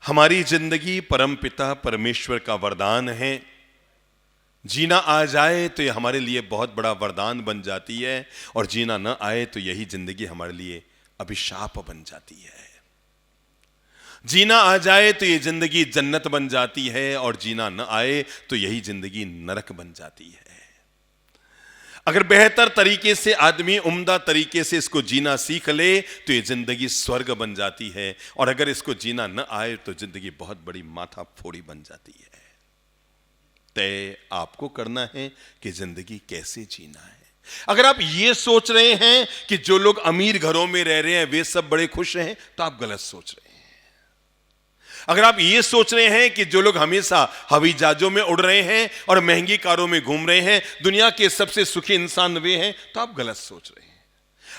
हमारी जिंदगी परमपिता परमेश्वर का वरदान है। जीना आ जाए तो यह हमारे लिए बहुत बड़ा वरदान बन जाती है, और जीना न आए तो यही जिंदगी हमारे लिए अभिशाप बन जाती है। जीना आ जाए तो यह जिंदगी जन्नत बन जाती है, और जीना न आए तो यही जिंदगी नरक बन जाती है। अगर बेहतर तरीके से आदमी उम्दा तरीके से इसको जीना सीख ले तो ये जिंदगी स्वर्ग बन जाती है, और अगर इसको जीना न आए तो जिंदगी बहुत बड़ी माथा फोड़ी बन जाती है। तय आपको करना है कि जिंदगी कैसे जीना है। अगर आप ये सोच रहे हैं कि जो लोग अमीर घरों में रह रहे हैं वे सब बड़े खुश हैं, तो आप गलत सोच रहे हैं। अगर आप ये सोच रहे हैं कि जो लोग हमेशा हवाई जहाजों में उड़ रहे हैं और महंगी कारों में घूम रहे हैं दुनिया के सबसे सुखी इंसान वे हैं, तो आप गलत सोच रहे हैं।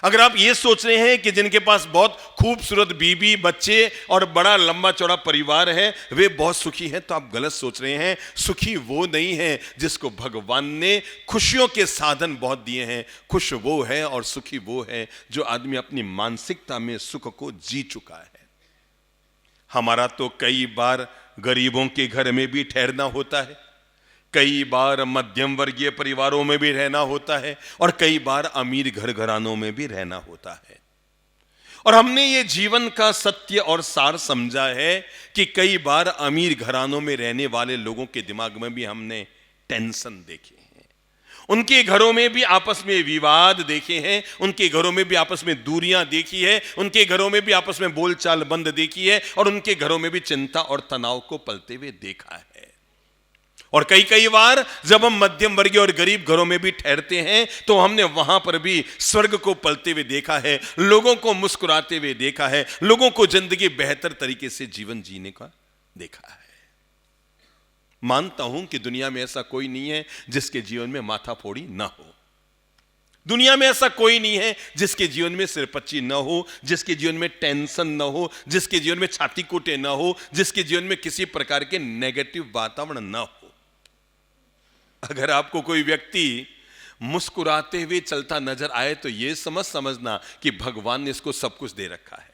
अगर आप ये सोच रहे हैं कि जिनके पास बहुत खूबसूरत बीबी बच्चे और बड़ा लंबा चौड़ा परिवार है वे बहुत सुखी हैं, तो आप गलत सोच रहे हैं। सुखी वो नहीं है जिसको भगवान ने खुशियों के साधन बहुत दिए हैं। खुश वो है और सुखी वो है जो आदमी अपनी मानसिकता में सुख को जी चुका है। हमारा तो कई बार गरीबों के घर में भी ठहरना होता है, कई बार मध्यम वर्गीय परिवारों में भी रहना होता है, और कई बार अमीर घर घरानों में भी रहना होता है। और हमने ये जीवन का सत्य और सार समझा है कि कई बार अमीर घरानों में रहने वाले लोगों के दिमाग में भी हमने टेंशन देखे हैं, उनके घरों में भी आपस में विवाद देखे हैं, उनके घरों में भी आपस में दूरियां देखी है, उनके घरों में भी आपस में बोलचाल बंद देखी है, और उनके घरों में भी चिंता और तनाव को पलते हुए देखा है। और कई कई बार जब हम मध्यम वर्गीय और गरीब घरों में भी ठहरते हैं तो हमने वहां पर भी स्वर्ग को पलते हुए देखा है, लोगों को मुस्कुराते हुए देखा है, लोगों को जिंदगी बेहतर तरीके से जीवन जीने का देखा है। मानता हूं कि दुनिया में ऐसा कोई नहीं है जिसके जीवन में माथा फोड़ी ना हो। दुनिया में ऐसा कोई नहीं है जिसके जीवन में सिरपच्ची ना हो, जिसके जीवन में टेंशन ना हो, जिसके जीवन में छाती कूटे ना हो, जिसके जीवन में किसी प्रकार के नेगेटिव वातावरण ना हो। अगर आपको कोई व्यक्ति मुस्कुराते हुए चलता नजर आए तो यह समझना कि भगवान ने इसको सब कुछ दे रखा है।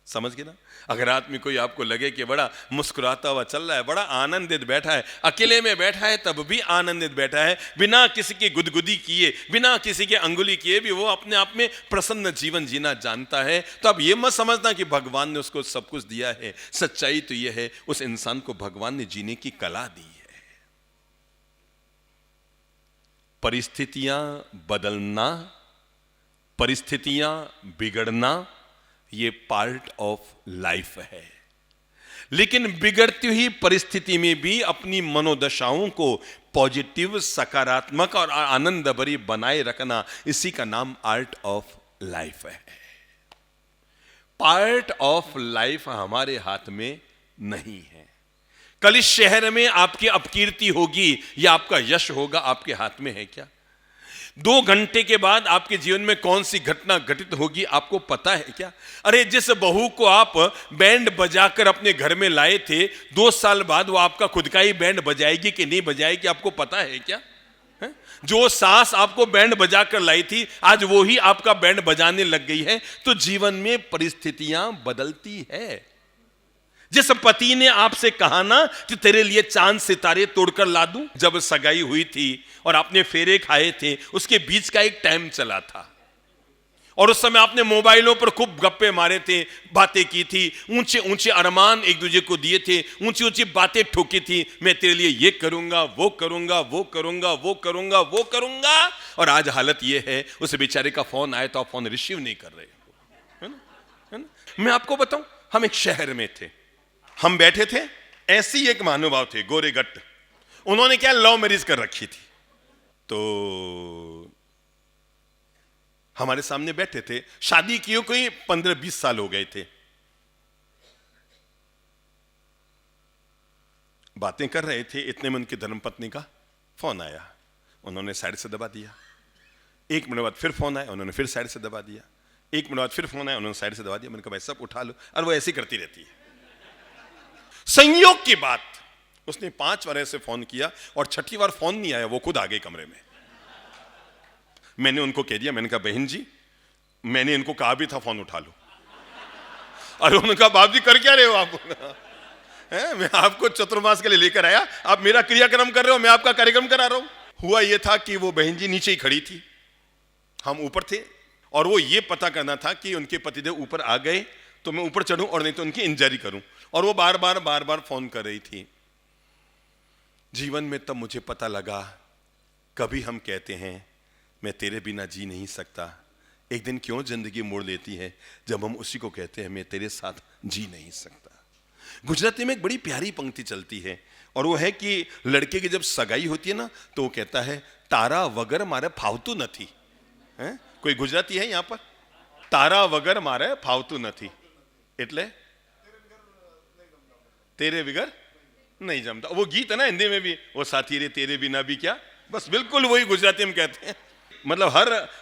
समझ गए ना? अगर आदमी कोई आपको लगे कि बड़ा मुस्कुराता हुआ चल रहा है, बड़ा आनंदित बैठा है, अकेले में बैठा है तब भी आनंदित बैठा है, बिना किसी की गुदगुदी किए, बिना किसी के अंगुली किए भी वो अपने आप में प्रसन्न जीवन जीना जानता है, तो अब ये मत समझना कि भगवान ने उसको सब कुछ दिया है। सच्चाई तो यह है उस इंसान को भगवान ने जीने की कला दी है। परिस्थितियां बदलना, परिस्थितियां बिगड़ना ये पार्ट ऑफ लाइफ है, लेकिन बिगड़ती हुई परिस्थिति में भी अपनी मनोदशाओं को पॉजिटिव, सकारात्मक और आनंद भरी बनाए रखना, इसी का नाम आर्ट ऑफ लाइफ है। पार्ट ऑफ लाइफ हमारे हाथ में नहीं है। कल इस शहर में आपकी अपकीर्ति होगी या आपका यश होगा, आपके हाथ में है क्या? 2 घंटे के बाद आपके जीवन में कौन सी घटना घटित होगी आपको पता है क्या? अरे जिस बहू को आप बैंड बजाकर अपने घर में लाए थे, 2 साल बाद वो आपका खुद का ही बैंड बजाएगी कि नहीं बजाएगी आपको पता है क्या? है? जो सास आपको बैंड बजाकर लाई थी आज वो ही आपका बैंड बजाने लग गई है। तो जीवन में परिस्थितियां बदलती है। जिस पति ने आपसे कहा ना कि तेरे लिए चांद सितारे तोड़कर ला दूं, जब सगाई हुई थी और आपने फेरे खाए थे, उसके बीच का एक टाइम चला था और उस समय आपने मोबाइलों पर खूब गप्पे मारे थे, बातें की थी, ऊंचे ऊंचे अरमान एक दूसरे को दिए थे, ऊंची ऊंची बातें ठोकी थी, मैं तेरे लिए ये करूंगा, वो करूंगा, वो करूंगा, वो करूंगा, वो करूंगा। और आज हालत ये है उस बेचारे का फोन आए तो आप फोन रिसीव नहीं कर रहे हो, है ना? मैं आपको बताऊं, हम एक शहर में थे, हम बैठे थे, ऐसी एक महानुभाव थे गोरे गट्ट, उन्होंने क्या लव मैरिज कर रखी थी। तो हमारे सामने बैठे थे, शादी किए कोई 15-20 साल हो गए थे, बातें कर रहे थे, इतने में उनकी धर्मपत्नी का फोन आया, उन्होंने साइड से दबा दिया। 1 मिनट बाद फिर फोन आया, उन्होंने फिर साइड से दबा दिया। 1 मिनट बाद फिर फोन आया, उन्होंने साइड से दबा दिया। मैंने कहा भाई सब उठा लो, और वो ऐसी करती रहती है। संयोग की बात, उसने 5 बार ऐसे फोन किया और 6ठी बार फोन नहीं आया, वो खुद आ गए कमरे में। मैंने उनको कह दिया, मैंने कहा बहन जी मैंने इनको कहा भी था फोन उठा लो। अरे उन्होंने कहा बाप जी कर क्या रहे हो आप? मैं आपको चतुर्मास के लिए लेकर आया, आप मेरा क्रियाक्रम कर रहे हो, मैं आपका कार्यक्रम करा रहा हूं। हुआ यह था कि वो बहन जी नीचे ही खड़ी थी, हम ऊपर थे, और वो ये पता करना था कि उनके पतिदेव ऊपर आ गए तो मैं ऊपर चढ़ूं और नहीं तो उनकी इंक्वायरी करूं, और वो बार बार फोन कर रही थी। जीवन में तब मुझे पता लगा, कभी हम कहते हैं मैं तेरे बिना जी नहीं सकता, एक दिन क्यों जिंदगी मोड़ लेती है जब हम उसी को कहते हैं मैं तेरे साथ जी नहीं सकता। गुजराती में एक बड़ी प्यारी पंक्ति चलती है, और वो है कि लड़के की जब सगाई होती है ना तो वो कहता है तारा वगर मारे फावतू नथी। है कोई गुजराती है यहां पर? तारा वगर मारे फावतू नथी એટલે तेरे बिगर नहीं जमता। वो गीत है ना हिंदी में भी, वो साथी रे तेरे बिना भी क्या, बस बिल्कुल वही गुजराती में कहते हैं। मतलब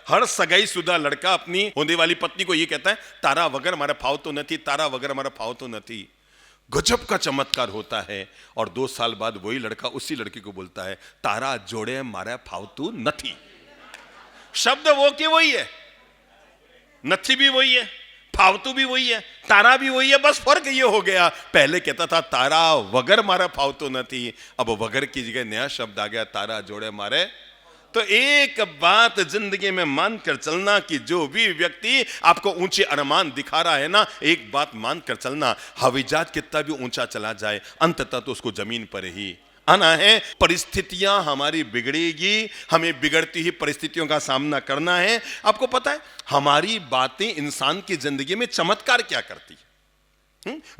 हर सगाई शुदा लड़का अपनी होने वाली पत्नी को ये कहता है तारा वगर मारे फावतू नथी, तारा वगर मारे फावतू नथी। गजब का चमत्कार होता है, और 2 साल बाद वही लड़का उसी लड़की को बोलता है तारा जोड़े मारे फावतू नथी। शब्द वो के वही है, नथी भी वही है, फावतू भी वही है, तारा भी वही है, बस फर्क ये हो गया पहले कहता था तारा वगर मारा फावतू नथी, अब वगर की जगह नया शब्द आ गया तारा जोड़े मारे। तो एक बात जिंदगी में मानकर चलना कि जो भी व्यक्ति आपको ऊंचे अरमान दिखा रहा है ना, एक बात मानकर चलना, हवाई जहाज कितना भी ऊंचा चला जाए अंततः तो उसको जमीन पर ही आना है। परिस्थितियां हमारी बिगड़ेगी, हमें बिगड़ती ही परिस्थितियों का सामना करना है। आपको पता है हमारी बातें इंसान की जिंदगी में चमत्कार क्या करती है?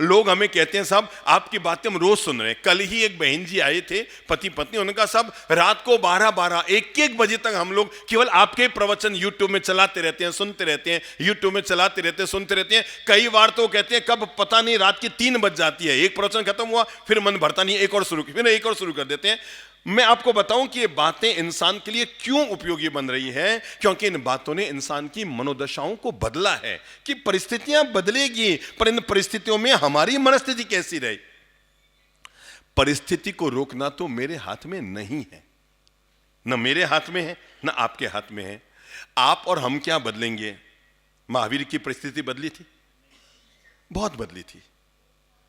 लोग हमें कहते हैं साहब आपकी बातें हम रोज सुन रहे हैं। कल ही एक बहन जी आए थे, पति पत्नी, उन्होंने कहा साहब रात को 12-12 1-1 बजे तक हम लोग केवल आपके प्रवचन यूट्यूब में चलाते रहते हैं, सुनते रहते हैं, यूट्यूब में चलाते रहते हैं, सुनते रहते हैं। कई बार तो कहते हैं कब पता नहीं रात की 3 बज जाती है, एक प्रवचन खत्म हुआ फिर मन भरता नहीं, एक और शुरू, फिर एक और शुरू कर देते हैं। मैं आपको बताऊं कि ये बातें इंसान के लिए क्यों उपयोगी बन रही है, क्योंकि इन बातों ने इंसान की मनोदशाओं को बदला है। कि परिस्थितियां बदलेगी पर इन परिस्थितियों में हमारी मनस्थिति कैसी रहे, परिस्थिति को रोकना तो मेरे हाथ में नहीं है, न मेरे हाथ में है न आपके हाथ में है। आप और हम क्या बदलेंगे? महावीर की परिस्थिति बदली थी, बहुत बदली थी,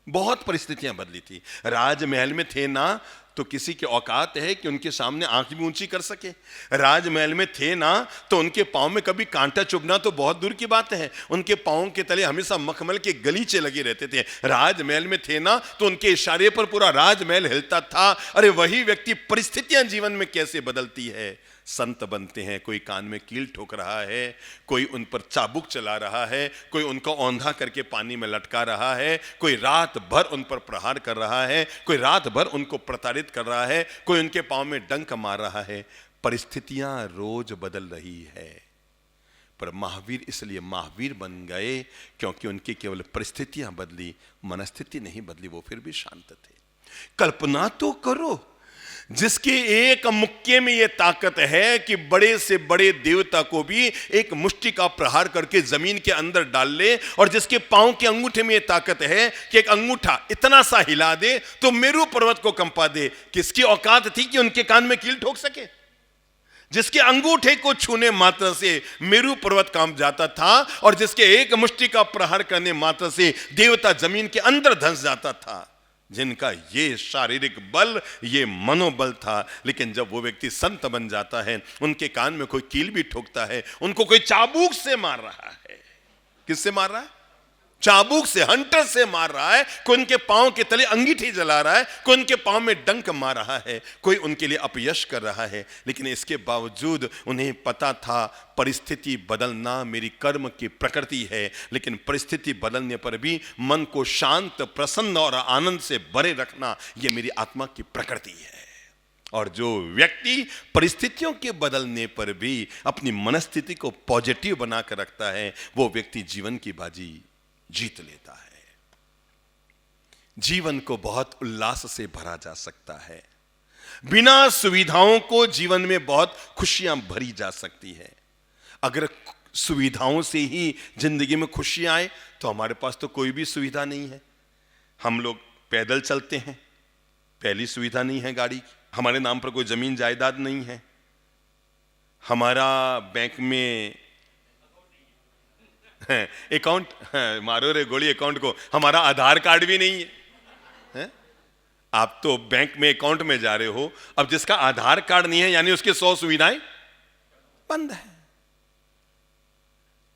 बहुत परिस्थितियां बदली थी। राजमहल में थे ना तो किसी की औकात है कि उनके सामने आंख भी ऊंची कर सके। राजमहल में थे ना तो उनके पांव में कभी कांटा चुभना तो बहुत दूर की बात है, उनके पांव के तले हमेशा मखमल के गलीचे लगे रहते थे। राजमहल में थे ना तो उनके इशारे पर पूरा राजमहल हिलता था। अरे वही व्यक्ति परिस्थितियां जीवन में कैसे बदलती है। संत बनते हैं, कोई कान में कील ठोक रहा है, कोई उन पर चाबुक चला रहा है, कोई उनको औंधा करके पानी में लटका रहा है, कोई रात भर उन पर प्रहार कर रहा है, कोई रात भर उनको प्रताड़ित कर रहा है, कोई उनके पांव में डंक मार रहा है। परिस्थितियां रोज बदल रही है, पर महावीर इसलिए महावीर बन गए क्योंकि उनकी केवल परिस्थितियां बदली, मनस्थिति नहीं बदली, वो फिर भी शांत थे। कल्पना तो करो, जिसके एक मुक्के में यह ताकत है कि बड़े से बड़े देवता को भी एक मुष्टि का प्रहार करके जमीन के अंदर डाल ले, और जिसके पांव के अंगूठे में यह ताकत है कि एक अंगूठा इतना सा हिला दे तो मेरू पर्वत को कंपा दे। किसकी औकात थी कि उनके कान में कील ठोक सके? जिसके अंगूठे को छूने मात्र से मेरू पर्वत कांप जाता था, और जिसके एक मुष्टि का प्रहार करने मात्र से देवता जमीन के अंदर धंस जाता था। जिनका ये शारीरिक बल, ये मनोबल था, लेकिन जब वो व्यक्ति संत बन जाता है, उनके कान में कोई कील भी ठोकता है, उनको कोई चाबुक से मार रहा है। किससे मार रहा है? चाबुक से, हंटर से मार रहा है। कोई उनके पांव के तले अंगीठी जला रहा है, कोई उनके पांव में डंक मार रहा है, कोई उनके लिए अपयश कर रहा है। लेकिन इसके बावजूद उन्हें पता था परिस्थिति बदलना मेरी कर्म की प्रकृति है, लेकिन परिस्थिति बदलने पर भी मन को शांत, प्रसन्न और आनंद से भरे रखना यह मेरी आत्मा की प्रकृति है। और जो व्यक्ति परिस्थितियों के बदलने पर भी अपनी मनस्थिति को पॉजिटिव बनाकर रखता है, वो व्यक्ति जीवन की बाजी जीत लेता है। जीवन को बहुत उल्लास से भरा जा सकता है, बिना सुविधाओं को जीवन में बहुत खुशियां भरी जा सकती है। अगर सुविधाओं से ही जिंदगी में खुशियां आए तो हमारे पास तो कोई भी सुविधा नहीं है। हम लोग पैदल चलते हैं, पहली सुविधा नहीं है गाड़ी की। हमारे नाम पर कोई जमीन जायदाद नहीं है, हमारा बैंक में अकाउंट मारो रे गोली अकाउंट को, हमारा आधार कार्ड भी नहीं है। आप तो बैंक में अकाउंट में जा रहे हो, अब जिसका आधार कार्ड नहीं है यानी उसकी 100 सुविधाएं बंद है,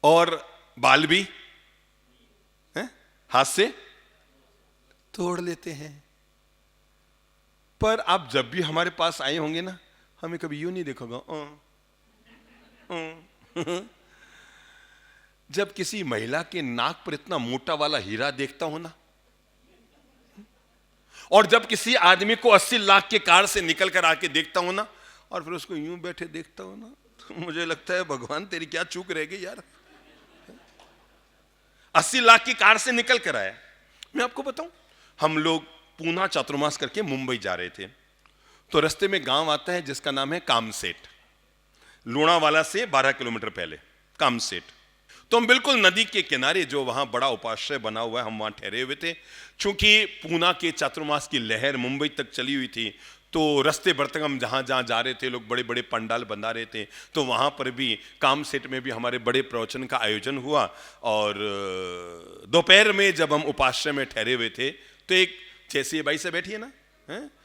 और बाल भी हाथ से तोड़ लेते हैं। पर आप जब भी हमारे पास आए होंगे ना, हमें कभी यूं नहीं देखोगा। जब किसी महिला के नाक पर इतना मोटा वाला हीरा देखता हूं ना, और जब किसी आदमी को 80 लाख के कार से निकल कर आके देखता हूं ना, और फिर उसको यूं बैठे देखता हूं ना, तो मुझे लगता है भगवान तेरी क्या चूक रह गई यार। 80 लाख की कार से निकल कर आया। मैं आपको बताऊं, हम लोग पूना चातुर्मास करके मुंबई जा रहे थे, तो रास्ते में गांव आता है जिसका नाम है कामसेट, लोनावाला से 12 किलोमीटर पहले कामसेट। तो हम बिल्कुल नदी के किनारे, जो वहां बड़ा उपाश्रय बना हुआ है, हम वहां ठहरे हुए थे। चूंकि पूना के चातुर्मास की लहर मुंबई तक चली हुई थी, तो रास्ते भर तक हम जहां जहां जा रहे थे, लोग बड़े बड़े पंडाल बना रहे थे, तो वहां पर भी कामसेट में भी हमारे बड़े प्रवचन का आयोजन हुआ। और दोपहर में जब हम उपाश्रय में ठहरे हुए थे, तो एक, जैसे भाई से बैठी है ना,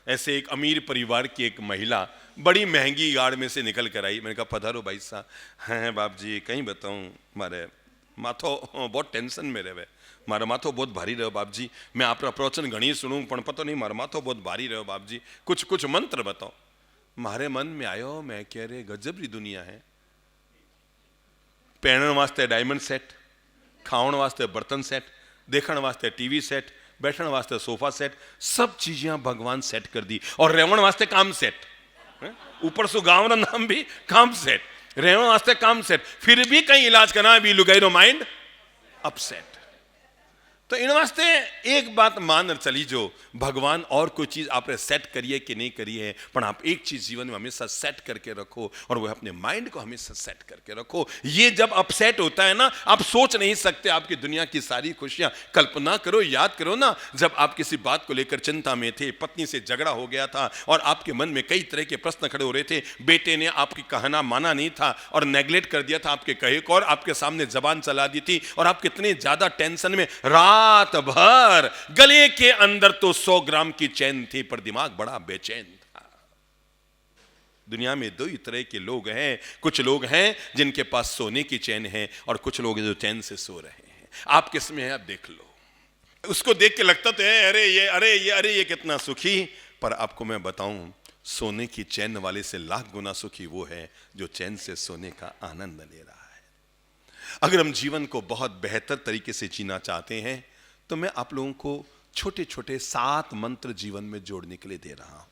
ऐसे एक अमीर परिवार की एक महिला बड़ी महंगी गाड़ में से निकल कर आई। मैंने कहा पधारो भाई साहब। हैं बाप जी, कहीं बताऊं, मारे माथो बहुत टेंशन में रहे, मारा माथो बहुत भारी रहो बाप जी, मैं आपका प्रवचन घणी सुनूं पण पता नहीं मारा माथो बहुत भारी रहो बाप जी, कुछ मंत्र बताओ। मारे मन में आयो, मैं कह रहे गजब री दुनिया है। पहनने वास्ते डायमंड सेट, खावन वास्ते बर्तन सेट, देखने वास्ते टीवी सेट, बैठने वास्ते सोफा सेट, सब चीजें भगवान सेट कर दी। और रेवण वास्ते काम सेट, ऊपर से गांव का नाम भी काम सेट, रेवण वास्ते काम सेट। फिर भी कहीं इलाज करना भी लुगाईरो माइंड अपसेट। तो इन वास्ते एक बात मान चली, जो भगवान और कोई चीज आपने सेट करिए कि नहीं करी है, पर आप एक चीज जीवन में हमेशा सेट करके रखो, और वह अपने माइंड को हमेशा सेट करके रखो। ये जब अपसेट होता है ना, आप सोच नहीं सकते आपकी दुनिया की सारी खुशियां। कल्पना करो, याद करो ना, जब आप किसी बात को लेकर चिंता में थे, पत्नी से झगड़ा हो गया था, और आपके मन में कई तरह के प्रश्न खड़े हो रहे थे, बेटे ने आपकी कहना माना नहीं था और नेग्लेक्ट कर दिया था आपके कहे को, और आपके सामने जबान चला दी थी, और आप कितने ज्यादा टेंशन में, रात भर गले के अंदर तो 100 ग्राम की चैन थी, पर दिमाग बड़ा बेचैन था। दुनिया में दो ही तरह के लोग हैं, कुछ लोग हैं जिनके पास सोने की चैन है, और कुछ लोग जो चैन से सो रहे हैं। आप किस में है, आप देख लो। उसको देख के लगता तो है अरे ये कितना सुखी, पर आपको मैं बताऊं, सोने की चैन वाले से लाख गुना सुखी वो है जो चैन से सोने का आनंद ले रहा है। अगर हम जीवन को बहुत बेहतर तरीके से जीना चाहते हैं, तो मैं आप लोगों को छोटे छोटे 7 मंत्र जीवन में जोड़ने के लिए दे रहा हूं।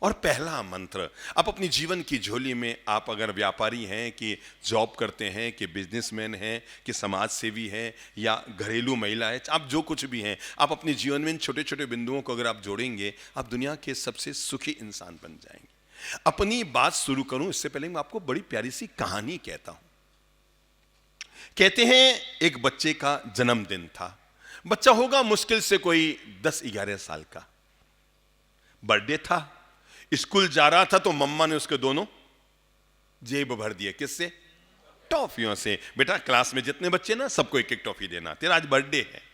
और पहला मंत्र, आप अपनी जीवन की झोली में, आप अगर व्यापारी हैं, कि जॉब करते हैं, कि बिजनेसमैन हैं, कि समाज सेवी हैं, या घरेलू महिला है, आप जो कुछ भी हैं, आप अपने जीवन में इन छोटे छोटे बिंदुओं को अगर आप जोड़ेंगे, आप दुनिया के सबसे सुखी इंसान बन जाएंगे। अपनी बात शुरू करूं इससे पहले मैं आपको बड़ी प्यारी सी कहानी कहता हूं। कहते हैं एक बच्चे का जन्मदिन था। बच्चा होगा मुश्किल से कोई 10-11 साल का। बर्थडे था, स्कूल जा रहा था, तो मम्मा ने उसके दोनों जेब भर दिए। किससे? टॉफियों से। बेटा क्लास में जितने बच्चे ना, सबको एक एक टॉफी देना, तेरा आज बर्थडे है।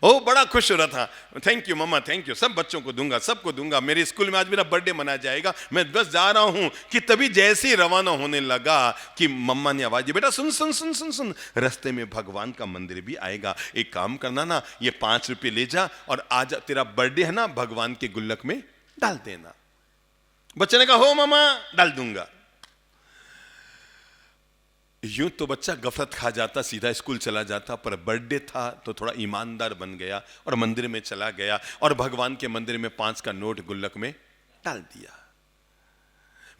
ओ बड़ा खुश हो रहा था, थैंक यू मम्मा, थैंक यू, सब बच्चों को दूंगा, सबको दूंगा, मेरे स्कूल में आज मेरा बर्थडे मनाया जाएगा, मैं बस जा रहा हूं। कि तभी जैसे ही रवाना होने लगा कि मम्मा ने आवाज दी, बेटा सुन सुन सुन सुन सुन, रास्ते में भगवान का मंदिर भी आएगा, एक काम करना ना, ये 5 रुपये ले जा, और आज तेरा बर्थडे है ना, भगवान के गुल्लक में डाल देना। बच्चे ने कहा हो मम्मा, डाल दूंगा। यूं तो बच्चा गफलत खा जाता, सीधा स्कूल चला जाता, पर बर्थडे था तो थोड़ा ईमानदार बन गया और मंदिर में चला गया, और भगवान के मंदिर में 5 का नोट गुल्लक में डाल दिया।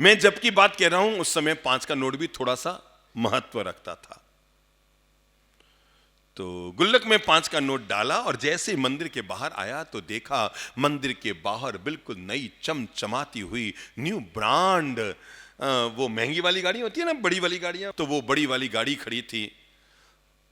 मैं जबकि बात कह रहा हूं, उस समय 5 का नोट भी थोड़ा सा महत्व रखता था। तो गुल्लक में 5 का नोट डाला, और जैसे मंदिर के बाहर आया तो देखा मंदिर के बाहर बिल्कुल नई चमचमाती हुई न्यू ब्रांड, वो महंगी वाली गाड़ी होती है ना, बड़ी वाली गाड़ियां, तो वो बड़ी वाली गाड़ी खड़ी थी।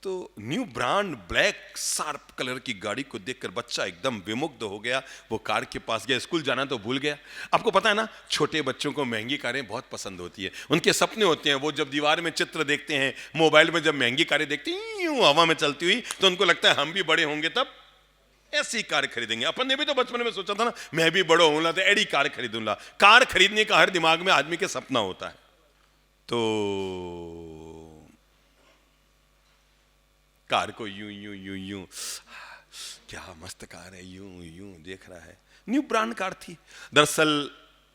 तो new brand black sharp colour की गाड़ी को देखकर बच्चा एकदम विमुग्ध हो गया। वो कार के पास गया, स्कूल जाना तो भूल गया। आपको पता है ना, छोटे बच्चों को महंगी कारें बहुत पसंद होती है, उनके सपने होते हैं। वो जब दीवार में चित्र देखते हैं, मोबाइल में जब महंगी कारें देखते हैं यूं हवा में चलती हुई, तो उनको लगता है हम भी बड़े होंगे तब ऐसी कार खरीदेंगे। अपन ने भी तो बचपन में सोचा था ना, मैं भी बड़ा होऊंगा तो एडी कार खरीदूंगा। कार खरीदने का हर दिमाग में आदमी के सपना होता है। तो कार को यूं यूं यूं यूं, क्या मस्त कार है, यूं यूं देख रहा है। न्यू ब्रांड कार थी। दरअसल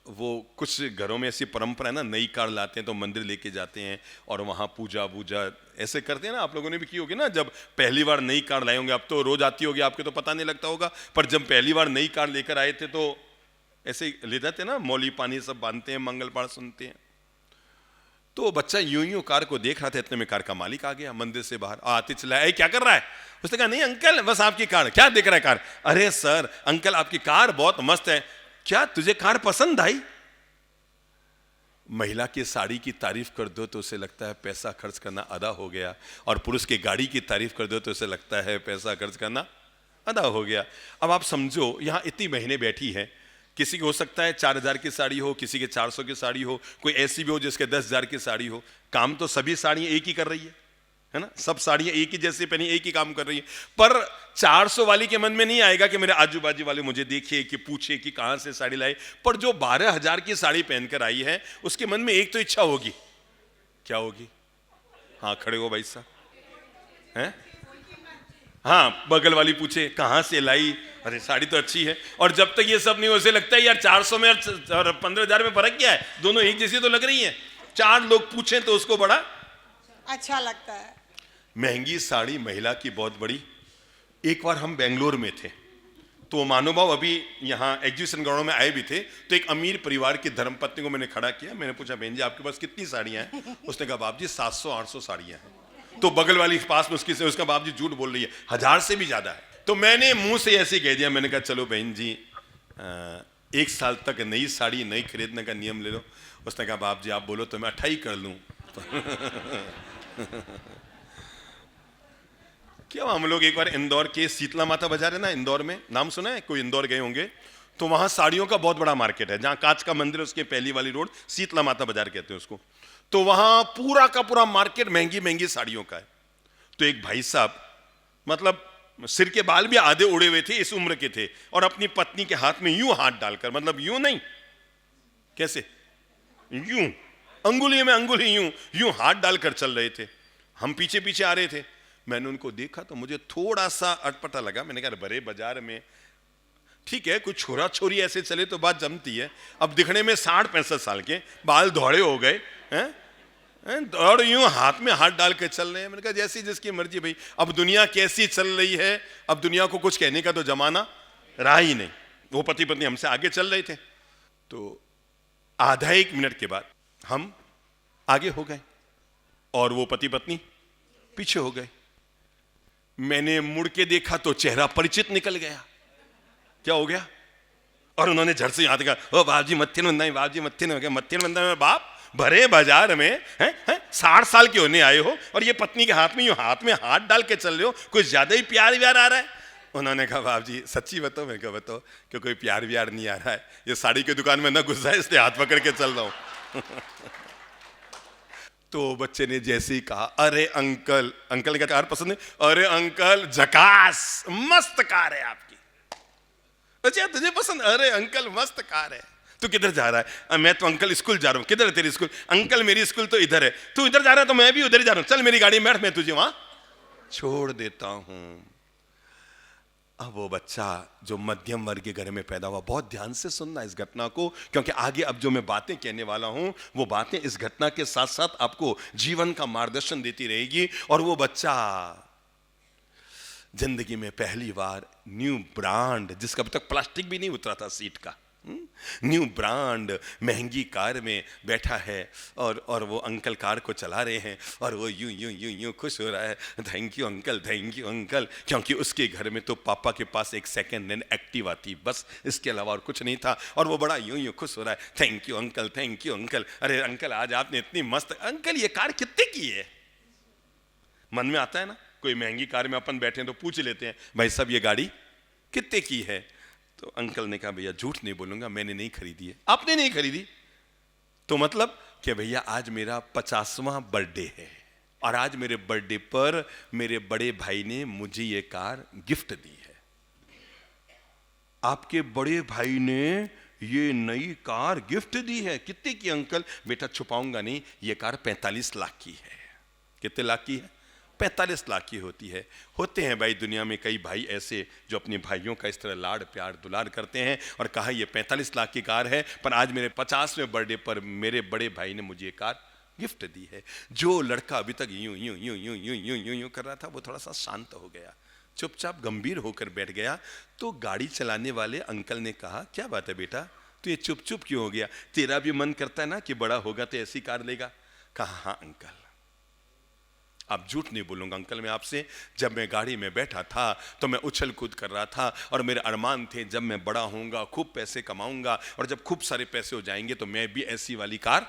वो कुछ घरों में ऐसी परंपरा है ना, नई कार लाते हैं तो मंदिर लेके जाते हैं और वहां पूजा वूजा ऐसे करते हैं ना। आप लोगों ने भी की होगी ना, जब पहली बार नई कार लाए होंगे। अब तो रोज आती होगी, आपके तो पता नहीं लगता होगा, पर जब पहली बार नई कार लेकर आए थे तो ऐसे ले जाते ना, मौली पानी सब बांधते हैं, मंगल पाठ सुनते हैं। तो बच्चा यूं यूं कार को देख रहा था, इतने में कार का मालिक आ गया मंदिर से बाहर। आते चला, क्या कर रहा है? उसने कहा नहीं अंकल, बस आपकी कार। क्या देख रहा है कार? अरे सर अंकल आपकी कार बहुत मस्त है। क्या तुझे कार पसंद आई? महिला की साड़ी की तारीफ कर दो तो उसे लगता है पैसा खर्च करना अदा हो गया, और पुरुष की गाड़ी की तारीफ कर दो तो उसे लगता है पैसा खर्च करना अदा हो गया। अब आप समझो, यहां इतनी महीने बैठी है, किसी की हो सकता है 4000 की साड़ी हो, किसी के 400 की साड़ी हो, कोई ऐसी भी हो जिसके 10,000 की साड़ी हो। काम तो सभी साड़ियां एक ही कर रही है ना, सब साड़ियां एक ही जैसे पहनी, एक ही काम कर रही है। पर 400 वाली के मन में नहीं आएगा कि मेरे आजू बाजू वाले मुझे देखे कि पूछे कि कहां से साड़ी लाई। पर जो 12,000 की साड़ी पहनकर आई है, उसके मन में एक तो इच्छा होगी। क्या होगी? हाँ खड़े हो भाई साहब, हैं? हाँ, बगल वाली पूछे कहां से लाई, अरे साड़ी तो अच्छी है। और जब तक ये सब नहीं हो, उसे लगता है यार 400 में और 15,000 में फर्क क्या है, दोनों एक जैसी तो लग रही हैं। 4 लोग पूछें तो उसको बड़ा अच्छा लगता है। महंगी साड़ी महिला की बहुत बड़ी। एक बार हम बेंगलोर में थे, तो महानुभाव अभी यहाँ एग्जीबिशन ग्राउंड में आए भी थे। तो एक अमीर परिवार की धर्मपत्नी को मैंने खड़ा किया, मैंने पूछा बहन जी आपके पास कितनी साड़ियाँ हैं? उसने कहा बाप जी 700-800 साड़ियाँ हैं। तो बगल वाली पास में उसका बाप जी झूठ बोल रही है, 1000 से भी ज्यादा है। तो मैंने मुंह से ऐसे कह दिया, मैंने कहा चलो बहन जी 1 साल तक नई साड़ी नई खरीदने का नियम ले लो। उसने कहा बाप जी आप बोलो तो मैं 28 कर लूं। क्या हम लोग एक बार इंदौर के शीतला माता बाजार है ना, इंदौर में, नाम सुना है? कोई इंदौर गए होंगे तो वहां साड़ियों का बहुत बड़ा मार्केट है, जहां कांच का मंदिर है उसके पहली वाली रोड शीतला माता बाजार कहते हैं उसको। तो वहां पूरा का पूरा मार्केट महंगी महंगी साड़ियों का है। तो एक भाई साहब, मतलब सिर के बाल भी आधे उड़े हुए थे, इस उम्र के थे, और अपनी पत्नी के हाथ में यूं हाथ डालकर, मतलब यूं नहीं, कैसे, यूं अंगुली में अंगुली यूं यूं हाथ डालकर चल रहे थे। हम पीछे पीछे आ रहे थे। मैंने उनको देखा तो मुझे थोड़ा सा अटपटा लगा। मैंने कहा बड़े बाजार में ठीक है, कोई छोरा छोरी ऐसे चले तो बात जमती है। अब दिखने में 60-65 साल के, बाल धौड़े हो गए हैं, और यूं हाथ में हाथ डाल के चल रहे हैं। मैंने कहा जैसी जिसकी मर्जी भाई, अब दुनिया कैसी चल रही है, अब दुनिया को कुछ कहने का तो जमाना रहा ही नहीं। वो पति पत्नी हमसे आगे चल रहे थे। तो आधा 1 मिनट के बाद हम आगे हो गए और वो पति पत्नी पीछे हो गए। मैंने मुड़ के देखा तो चेहरा परिचित निकल गया। क्या हो गया? और उन्होंने झट से याद कहा, ओ बाप जी मत्थे बंदा है, बाप जी मत्थे बंदा है। बाप भरे बाजार में हैं 60 साल के होने आए हो और ये पत्नी के हाथ में यूं हाथ में हाथ डाल के चल रहे हो, कुछ ज्यादा ही प्यार व्यार आ रहा है। उन्होंने कहा बाप जी सच्ची बताओ? मैं कहा बताओ कि कोई प्यार व्यार नहीं आ रहा है, ये साड़ी की दुकान में ना घुस जाए इसलिए हाथ पकड़ के चल रहा हूं। तो बच्चे ने जैसे ही कहा, अरे अंकल, अंकल का कार पसंद है? अरे अंकल झकास, मस्त कार है आपकी। अच्छा तुझे पसंद? अरे अंकल मस्त कार है। तू किधर जा रहा है? मैं तो अंकल स्कूल जा रहा हूं। किधर है तेरी स्कूल? अंकल मेरी स्कूल तो इधर है। तू इधर जा रहा है तो मैं भी उधर ही जा रहा हूं, चल मेरी गाड़ी में बैठ, मैं तुझे वहां छोड़ देता हूं। अब वो बच्चा जो मध्यम वर्ग के घर में पैदा हुआ, बहुत ध्यान से सुनना इस घटना को, क्योंकि आगे अब जो मैं बातें कहने वाला हूं वो बातें इस घटना के साथ साथ आपको जीवन का मार्गदर्शन देती रहेगी। और वो बच्चा जिंदगी में पहली बार न्यू ब्रांड, जिसका अब तक प्लास्टिक भी नहीं उतरा था सीट का, न्यू ब्रांड महंगी कार में बैठा है और वो अंकल कार को चला रहे हैं और वो यूं यूं यूं यूं खुश हो रहा है, thank you uncle, thank you uncle. क्योंकि उसके घर में तो पापा के पास एक सेकेंड हैंड एक्टिवा थी, बस इसके अलावा और कुछ नहीं था। और वो बड़ा यूं यूं खुश हो रहा है, thank you uncle, thank you uncle. अरे अंकल आज आपने इतनी मस्त, अंकल ये कार कितने की है? मन में आता है ना, कोई महंगी कार में अपन बैठे हैं तो पूछ लेते हैं, भाई साहब ये गाड़ी कितने की है? तो अंकल ने कहा, भैया झूठ नहीं बोलूंगा, मैंने नहीं खरीदी है। आपने नहीं खरीदी? तो मतलब कि भैया आज मेरा 50वां बर्थडे है और आज मेरे बर्थडे पर मेरे बड़े भाई ने मुझे ये कार गिफ्ट दी है। आपके बड़े भाई ने ये नई कार गिफ्ट दी है? कितने की अंकल? बेटा छुपाऊंगा नहीं, ये कार 45 लाख की है। कितने लाख की है? 45 लाख की होती है। होते हैं भाई दुनिया में कई भाई ऐसे जो अपने भाइयों का इस तरह लाड़ प्यार दुलार करते हैं और कहा ये 45 लाख की कार है, पर आज मेरे 50वें बर्थडे पर मेरे बड़े भाई ने मुझे ये कार गिफ्ट दी है। जो लड़का अभी तक यूं यूं यूं यूं यूं यूं यूं यूं कर रहा था वो थोड़ा सा शांत हो गया, चुपचाप गंभीर होकर बैठ गया। तो गाड़ी चलाने वाले अंकल ने कहा, क्या बात है बेटा, तो ये चुप चुप क्यों हो गया? तेरा भी मन करता है ना कि बड़ा होगा तो ऐसी कार लेगा? कहा हाँ अंकल। आप झूठ नहीं बोलूंगा अंकल, मैं आपसे, जब मैं गाड़ी में बैठा था तो मैं उछल कूद कर रहा था और मेरे अरमान थे जब मैं बड़ा होऊंगा खूब पैसे कमाऊंगा और जब खूब सारे पैसे हो जाएंगे तो मैं भी ऐसी वाली कार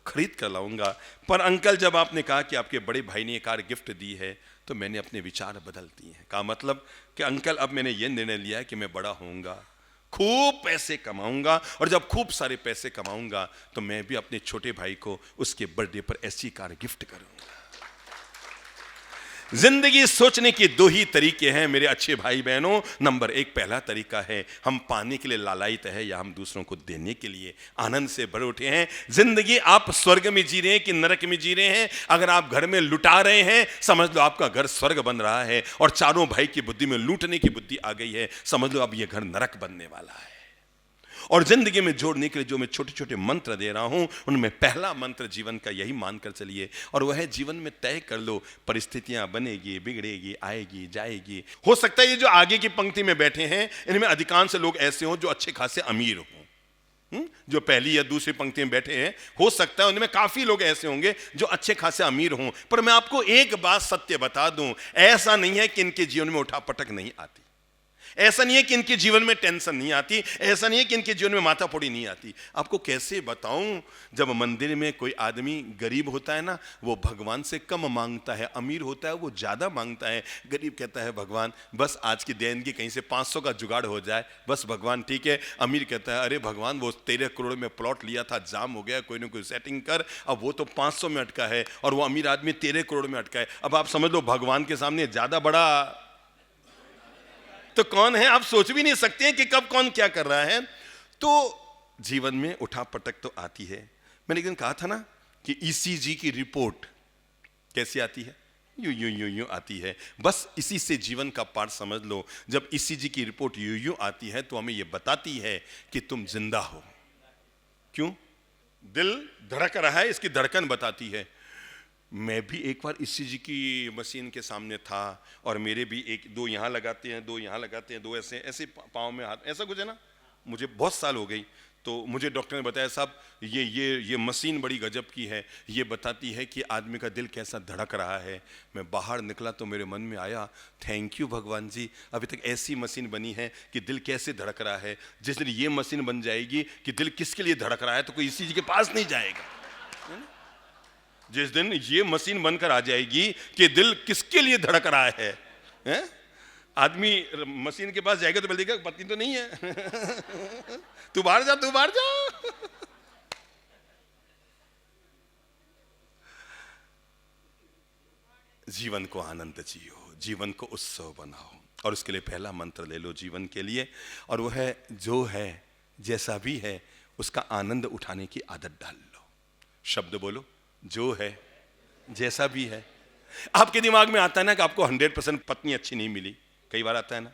खरीद कर लाऊंगा। पर अंकल जब आपने कहा कि आपके बड़े भाई ने ये कार गिफ्ट दी है तो मैंने अपने विचार बदल दिए हैं। कहा मतलब कि अंकल अब मैंने ये निर्णय लिया है कि मैं बड़ा होऊंगा, खूब पैसे कमाऊंगा और जब खूब सारे पैसे कमाऊंगा तो मैं भी अपने छोटे भाई को उसके बर्थडे पर ऐसी कार गिफ्ट करूंगा। जिंदगी सोचने के दो ही तरीके हैं मेरे अच्छे भाई बहनों। नंबर एक, पहला तरीका है हम पाने के लिए लालायित है या हम दूसरों को देने के लिए आनंद से भर उठे हैं। जिंदगी आप स्वर्ग में जी रहे हैं कि नरक में जी रहे हैं? अगर आप घर में लुटा रहे हैं समझ लो आपका घर स्वर्ग बन रहा है और चारों भाई की बुद्धि में लूटने की बुद्धि आ गई है, समझ लो अब यह घर नरक बनने वाला है। और जिंदगी में जोड़ने के लिए जो मैं छोटे छोटे मंत्र दे रहा हूं उनमें पहला मंत्र जीवन का यही मानकर चलिए और वह है जीवन में तय कर लो परिस्थितियां बनेगी बिगड़ेगी आएगी जाएगी। हो सकता है ये जो आगे की पंक्ति में बैठे हैं इनमें अधिकांश लोग ऐसे हों जो अच्छे खासे अमीर हों। जो पहली या दूसरी पंक्ति में बैठे हैं हो सकता है उनमें काफी लोग ऐसे होंगे जो अच्छे खासे अमीर हों, पर मैं आपको एक बात सत्य बता दूं, ऐसा नहीं है कि इनके जीवन में उठापटक नहीं आती, ऐसा नहीं है कि इनके जीवन में टेंशन नहीं आती, ऐसा नहीं है कि इनके जीवन में माथाफोड़ी नहीं आती। आपको कैसे बताऊं, जब मंदिर में कोई आदमी गरीब होता है ना वो भगवान से कम मांगता है, अमीर होता है वो ज्यादा मांगता है। गरीब कहता है भगवान बस आज की देनगी कहीं से 500 का जुगाड़ हो जाए बस भगवान ठीक है। अमीर कहता है अरे भगवान वो 13 करोड़ में प्लॉट लिया था जाम हो गया, कोई ना कोई सेटिंग कर, अब वो तो 500 में अटका है और वो अमीर आदमी 13 करोड़ में अटका है। अब आप समझ लो भगवान के सामने ज्यादा बड़ा तो कौन है? आप सोच भी नहीं सकते हैं कि कब कौन क्या कर रहा है। तो जीवन में उठापटक तो आती है। मैंने एक दिन कहा था ना कि ईसीजी की रिपोर्ट कैसी आती है, यूं यूं यूं यूं आती है। बस इसी से जीवन का पाठ समझ लो। जब ईसीजी की रिपोर्ट यूं यूं आती है तो हमें यह बताती है कि तुम जिंदा हो। क्यों? दिल धड़क रहा है, इसकी धड़कन बताती है। मैं भी एक बार ईसीजी की मशीन के सामने था और मेरे भी एक दो यहाँ लगाते हैं दो यहाँ लगाते हैं दो ऐसे ऐसे पाँव में हाथ ऐसा कुछ है ना, मुझे बहुत साल हो गई। तो मुझे डॉक्टर ने बताया साहब ये मशीन बड़ी गजब की है, ये बताती है कि आदमी का दिल कैसा धड़क रहा है। मैं बाहर निकला तो मेरे मन में आया थैंक यू भगवान जी, अभी तक ऐसी मशीन बनी है कि दिल कैसे धड़क रहा है। जिस दिन ये मशीन बन जाएगी कि दिल किसके लिए धड़क रहा है तो कोई ईसीजी के पास नहीं जाएगा। जिस दिन ये मशीन बनकर आ जाएगी कि दिल किसके लिए धड़क रहा है, आदमी मशीन के पास जाएगा तो बोल देगा पत्नी तो नहीं है तू बाहर जा तू बाहर जा। जीवन को आनंद जियो, जीवन को उत्सव बनाओ और उसके लिए पहला मंत्र ले लो जीवन के लिए और वह है जो है जैसा भी है उसका आनंद उठाने की आदत डाल लो। शब्द बोलो, जो है जैसा भी है। आपके दिमाग में आता है ना कि आपको 100% पत्नी अच्छी नहीं मिली, कई बार आता है ना,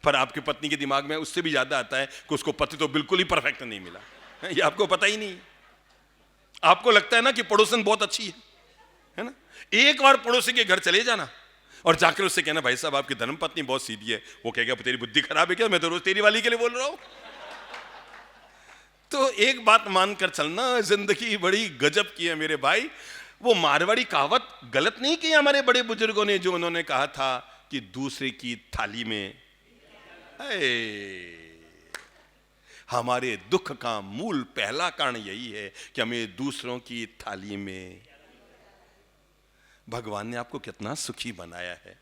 पर आपकी पत्नी के दिमाग में उससे भी ज्यादा आता है कि उसको पति तो बिल्कुल ही परफेक्ट नहीं मिला, ये आपको पता ही नहीं। आपको लगता है ना कि पड़ोसन बहुत अच्छी है ना, एक बार पड़ोसी के घर चले जाना और जाकर उससे कहना भाई साहब आपकी धर्मपत्नी बहुत सीधी है, वो कहेगा तेरी बुद्धि खराब है क्या, मैं तो रोज तेरी वाली के लिए बोल रहा हूं। तो एक बात मानकर चलना, जिंदगी बड़ी गजब की है मेरे भाई। वो मारवाड़ी कहावत गलत नहीं की हमारे बड़े बुजुर्गों ने, जो उन्होंने कहा था कि दूसरे की थाली में, हमारे दुख का मूल पहला कारण यही है कि हमें दूसरों की थाली में। भगवान ने आपको कितना सुखी बनाया है।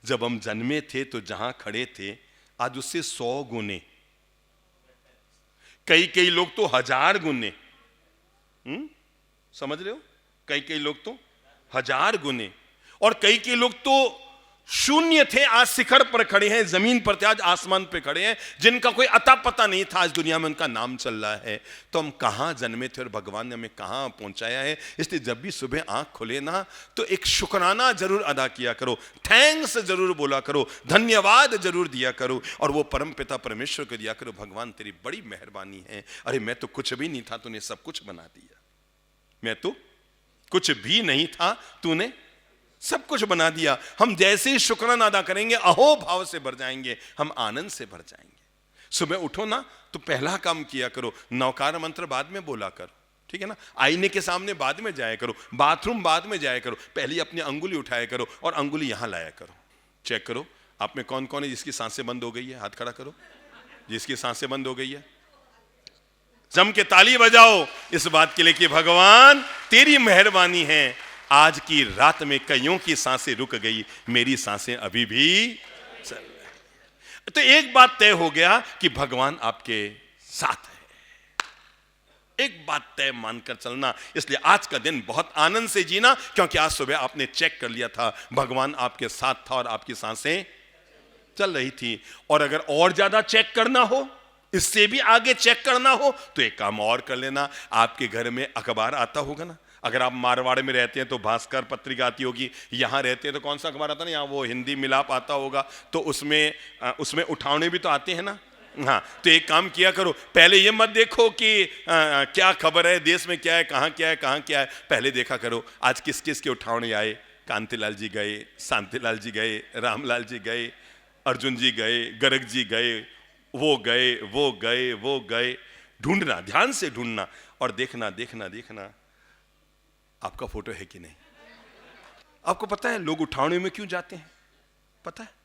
जब हम जन्मे थे तो जहां खड़े थे आज उससे 100 गुने, कई कई लोग तो 1000 गुने, समझ रहे हो, कई कई लोग तो 1000 गुने, और कई कई लोग तो शून्य थे आज शिखर पर खड़े हैं, जमीन पर थे आज आसमान पे खड़े हैं, जिनका कोई अता पता नहीं था आज दुनिया में उनका नाम चल रहा है। तो हम कहां जन्मे थे और भगवान ने हमें कहां पहुंचाया है। इसलिए जब भी सुबह आंख खुले ना तो एक शुक्राना जरूर अदा किया करो, थैंक्स जरूर बोला करो, धन्यवाद जरूर दिया करो, और वो परम पिता परमेश्वर को दिया करो, भगवान तेरी बड़ी मेहरबानी है, अरे मैं तो कुछ भी नहीं था, तूने सब कुछ बना दिया, मैं तो कुछ भी नहीं था, तूने सब कुछ बना दिया। हम जैसे ही शुक्राना अदा करेंगे अहो भाव से भर जाएंगे, हम आनंद से भर जाएंगे। सुबह उठो ना तो पहला काम किया करो, नवकार मंत्र बाद में बोला करो, ठीक है ना, आईने के सामने बाद में जाया करो, बाथरूम बाद में जाया करो, पहले अपनी अंगुली उठाया करो और अंगुली यहां लाया करो। चेक करो आप में कौन कौन है जिसकी सांसें बंद हो गई है, हाथ खड़ा करो, जिसकी सांसें बंद हो गई है, जम के ताली बजाओ इस बात के लिए कि भगवान तेरी मेहरबानी है, आज की रात में कईयों की सांसें रुक गई, मेरी सांसें अभी भी चल रही। तो एक बात तय हो गया कि भगवान आपके साथ है, एक बात तय मानकर चलना। इसलिए आज का दिन बहुत आनंद से जीना, क्योंकि आज सुबह आपने चेक कर लिया था भगवान आपके साथ था और आपकी सांसें चल रही थी। और अगर और ज्यादा चेक करना हो, इससे भी आगे चेक करना हो, तो एक काम और कर लेना, आपके घर में अखबार आता होगा ना, अगर आप मारवाड़ में रहते हैं तो भास्कर पत्रिका आती होगी, यहां रहते हैं तो कौन सा अखबार आता है ना, यहाँ वो हिंदी मिलाप आता होगा, तो उसमें उठाने भी तो आते हैं ना। हाँ, तो एक काम किया करो, पहले ये मत देखो कि क्या खबर है, देश में क्या है, कहाँ क्या है, कहाँ क्या है, पहले देखा करो आज किस किस के उठाने आए। कांतिलाल जी गए, शांतिलाल जी गए, रामलाल जी गए, अर्जुन जी गए, गर्ग जी गए, वो गए, वो गए, वो गए। ढूंढना, ध्यान से ढूंढना और देखना देखना देखना आपका फोटो है कि नहीं। आपको पता है लोग उठाने में क्यों जाते हैं, पता है?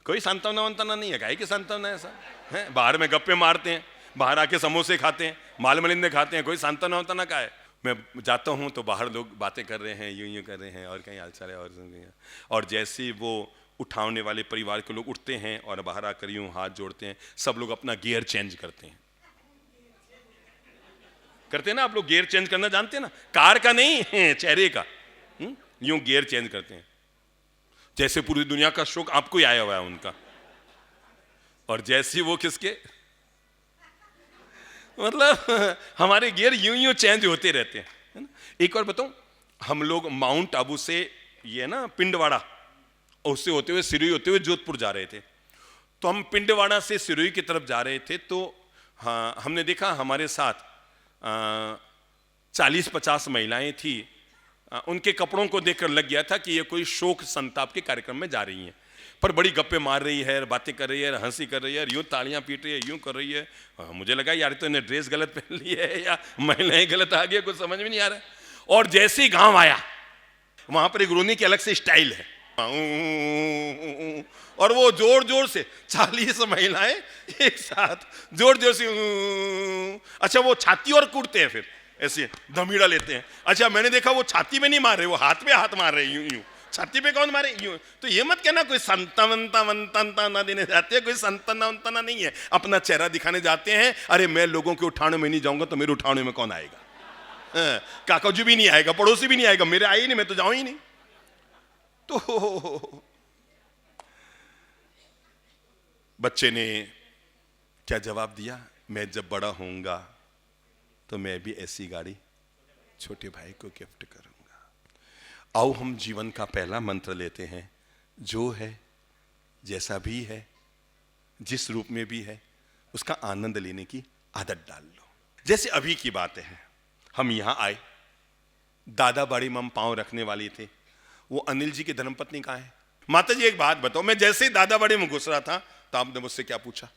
कोई सांत्वना वंतना नहीं है, गाय की सांत्वना ऐसा है, बाहर में गप्पे मारते हैं, बाहर आके समोसे खाते हैं, माल मलिंदे खाते हैं, कोई सांत्वना वंतना का है। मैं जाता हूं तो बाहर लोग बातें कर रहे हैं, यूं यूं कर रहे हैं, और कहीं हालचाल है, और जैसे वो उठाने वाले परिवार के लोग उठते हैं और बाहर आकर यूं हाथ जोड़ते हैं, सब लोग अपना गियर चेंज करते हैं ना, आप लोग गियर चेंज करना जानते हैं ना, कार का नहीं है, चेहरे का, यूं गियर चेंज करते हैं, जैसे पूरी दुनिया का शौक आपको ही आया हुआ है उनका। और जैसे वो किसके, मतलब हमारे गियर यूं यूं चेंज होते रहते हैं, है ना। एक और बताऊं, हम लोग माउंट आबू से ये ना पिंडवाड़ा, उससे होते हुए सिरोही होते हुए जोधपुर जा रहे थे। तो हम पिंडवाड़ा से सिरोही की तरफ जा रहे थे, तो हाँ, हमने देखा हमारे साथ 40-50 महिलाएं थी। उनके कपड़ों को देखकर लग गया था कि ये कोई शोक संताप के कार्यक्रम में जा रही हैं, पर बड़ी गप्पे मार रही है, बातें कर रही है, हंसी कर रही है, यूं तालियां पीट रही है, यूं कर रही है। मुझे लगा यार तो इन्हें ड्रेस गलत पहन ली है या महिलाएं गलत आ गई, कुछ समझ में नहीं आ रहा है। और जैसे ही गांव आया, वहां पर एक रोने की अलग से स्टाइल है, और वो जोर जोर से 40 महिलाएं एक साथ जोर जोर से, अच्छा वो छाती और कूटते हैं, फिर ऐसे धमीड़ा लेते हैं। अच्छा मैंने देखा वो छाती में नहीं मार रहे, वो हाथ पे हाथ मार रहे, यूं यूं। छाती पे कौन मारे, यूं। तो ये मत कहना कोई संतना देने जाते हैं, कोई संतना नहीं है, अपना चेहरा दिखाने जाते हैं। अरे मैं लोगों के उठाने में नहीं जाऊंगा तो मेरे उठाने में कौन आएगा, काकाजू भी नहीं आएगा, पड़ोसी भी नहीं आएगा, मेरे आए ही नहीं, मैं तो जाऊं ही नहीं। तो बच्चे ने क्या जवाब दिया, मैं जब बड़ा होऊंगा तो मैं भी ऐसी गाड़ी छोटे भाई को गिफ्ट करूंगा। आओ हम जीवन का पहला मंत्र लेते हैं, जो है जैसा भी है, जिस रूप में भी है, उसका आनंद लेने की आदत डाल लो। जैसे अभी की बात है, हम यहां आए, दादा बड़ी मम पांव रखने वाली थे, वो अनिल जी की धर्मपत्नी कहाँ है। माता जी एक बात बताओ, मैं जैसे ही दादा बड़े में घुस रहा था तो आपने मुझसे क्या पूछा,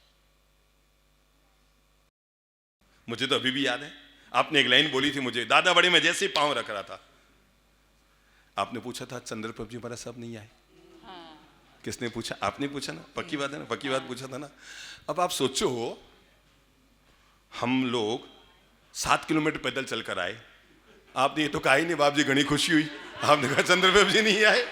मुझे तो अभी भी याद है। आपने एक लाइन बोली थी मुझे, दादा बड़े में जैसे ही पांव रख रहा था, आपने पूछा था चंद्र प्रभु जी हमारा सब नहीं आए। किसने पूछा, आपने पूछा ना, पक्की बात है ना, पक्की बात पूछा था ना। अब आप सोचो, हम लोग 7 किलोमीटर पैदल चलकर आए, आपने ये तो कहा ही नहीं बाप जी, घनी खुशी हुई। आपने कहा चंद्रप्रभ जी नहीं आए।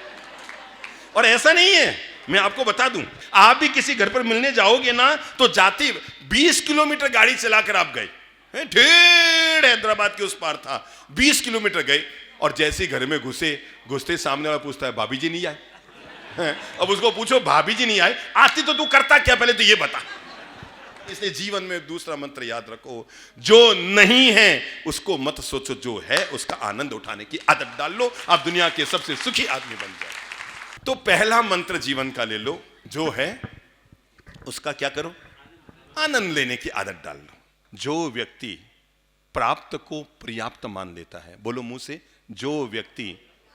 और ऐसा नहीं है, मैं आपको बता दूं, आप भी किसी घर पर मिलने जाओगे ना तो जाती 20 किलोमीटर गाड़ी चलाकर आप गए, ढेर हैदराबाद के उस पार था, 20 किलोमीटर गए और जैसे घर में घुसते सामने वाला पूछता है भाभी जी नहीं आए। अब उसको पूछो भाभी जी नहीं आए, आती तो तू करता क्या पहले तो ये बता। इसलिए जीवन में दूसरा मंत्र याद रखो, जो नहीं है उसको मत सोचो, जो है उसका आनंद उठाने की आदत डाल लो, आप दुनिया के सबसे सुखी आदमी बन जाओ। तो पहला मंत्र जीवन का ले लो, जो है उसका क्या करो, आनंद लेने की आदत डाल लो। जो व्यक्ति प्राप्त को पर्याप्त मान लेता है, बोलो मुंह से, जो व्यक्ति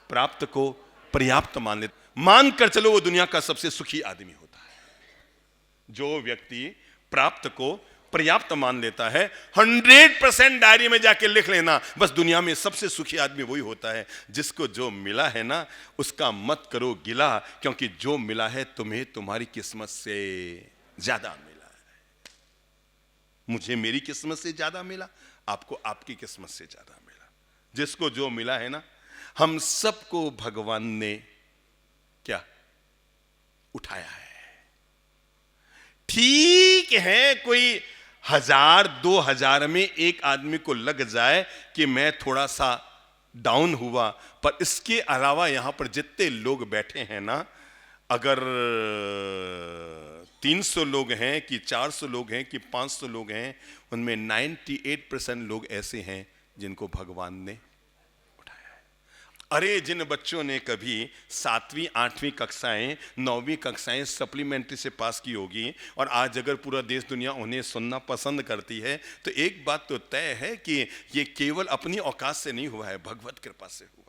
प्राप्त को पर्याप्त मान लेता, मान कर चलो वो दुनिया का सबसे सुखी आदमी होता है। जो व्यक्ति प्राप्त को पर्याप्त मान लेता है, 100% डायरी में जाके लिख लेना, बस दुनिया में सबसे सुखी आदमी वही होता है जिसको जो मिला है ना उसका मत करो गिला, क्योंकि जो मिला है तुम्हें तुम्हारी किस्मत से ज्यादा मिला है। मुझे मेरी किस्मत से ज्यादा मिला, आपको आपकी किस्मत से ज्यादा मिला। जिसको जो मिला है ना, हम सबको भगवान ने क्या उठाया है। ठीक है, कोई 1000-2000 में एक आदमी को लग जाए कि मैं थोड़ा सा डाउन हुआ, पर इसके अलावा यहां पर जितने लोग बैठे हैं ना, अगर 300 लोग हैं कि 400 लोग हैं कि 500 लोग हैं, उनमें 98% लोग ऐसे हैं जिनको भगवान ने उठाया है। अरे जिन बच्चों ने कभी 7वीं 8वीं कक्षाएं 9वीं कक्षाएं सप्लीमेंट्री से पास की होगी और आज अगर पूरा देश दुनिया उन्हें सुनना पसंद करती है, तो एक बात तो तय है कि ये केवल अपनी औकात से नहीं हुआ है, भगवत कृपा से हुआ है।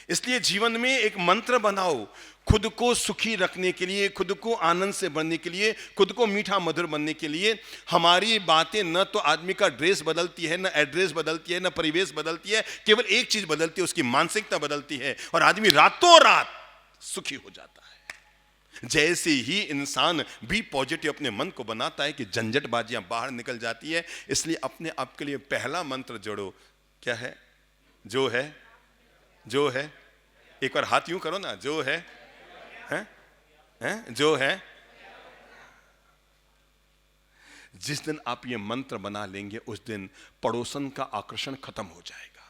इसलिए जीवन में एक मंत्र बनाओ, खुद को सुखी रखने के लिए, खुद को आनंद से भरने के लिए, खुद को मीठा मधुर बनने के लिए। हमारी बातें न तो आदमी का ड्रेस बदलती है, न एड्रेस बदलती है, न परिवेश बदलती है, केवल एक चीज बदलती है, उसकी मानसिकता बदलती है और आदमी रातों रात सुखी हो जाता है। जैसे ही इंसान भी पॉजिटिव अपने मन को बनाता है कि झंझटबाजियां बाहर निकल जाती है। इसलिए अपने आप के लिए पहला मंत्र जोड़ो, क्या है, जो है, जो है, एक बार हाथ यूं करो ना, जो है, हैं? जो है। जिस दिन आप ये मंत्र बना लेंगे उस दिन पड़ोसन का आकर्षण खत्म हो जाएगा।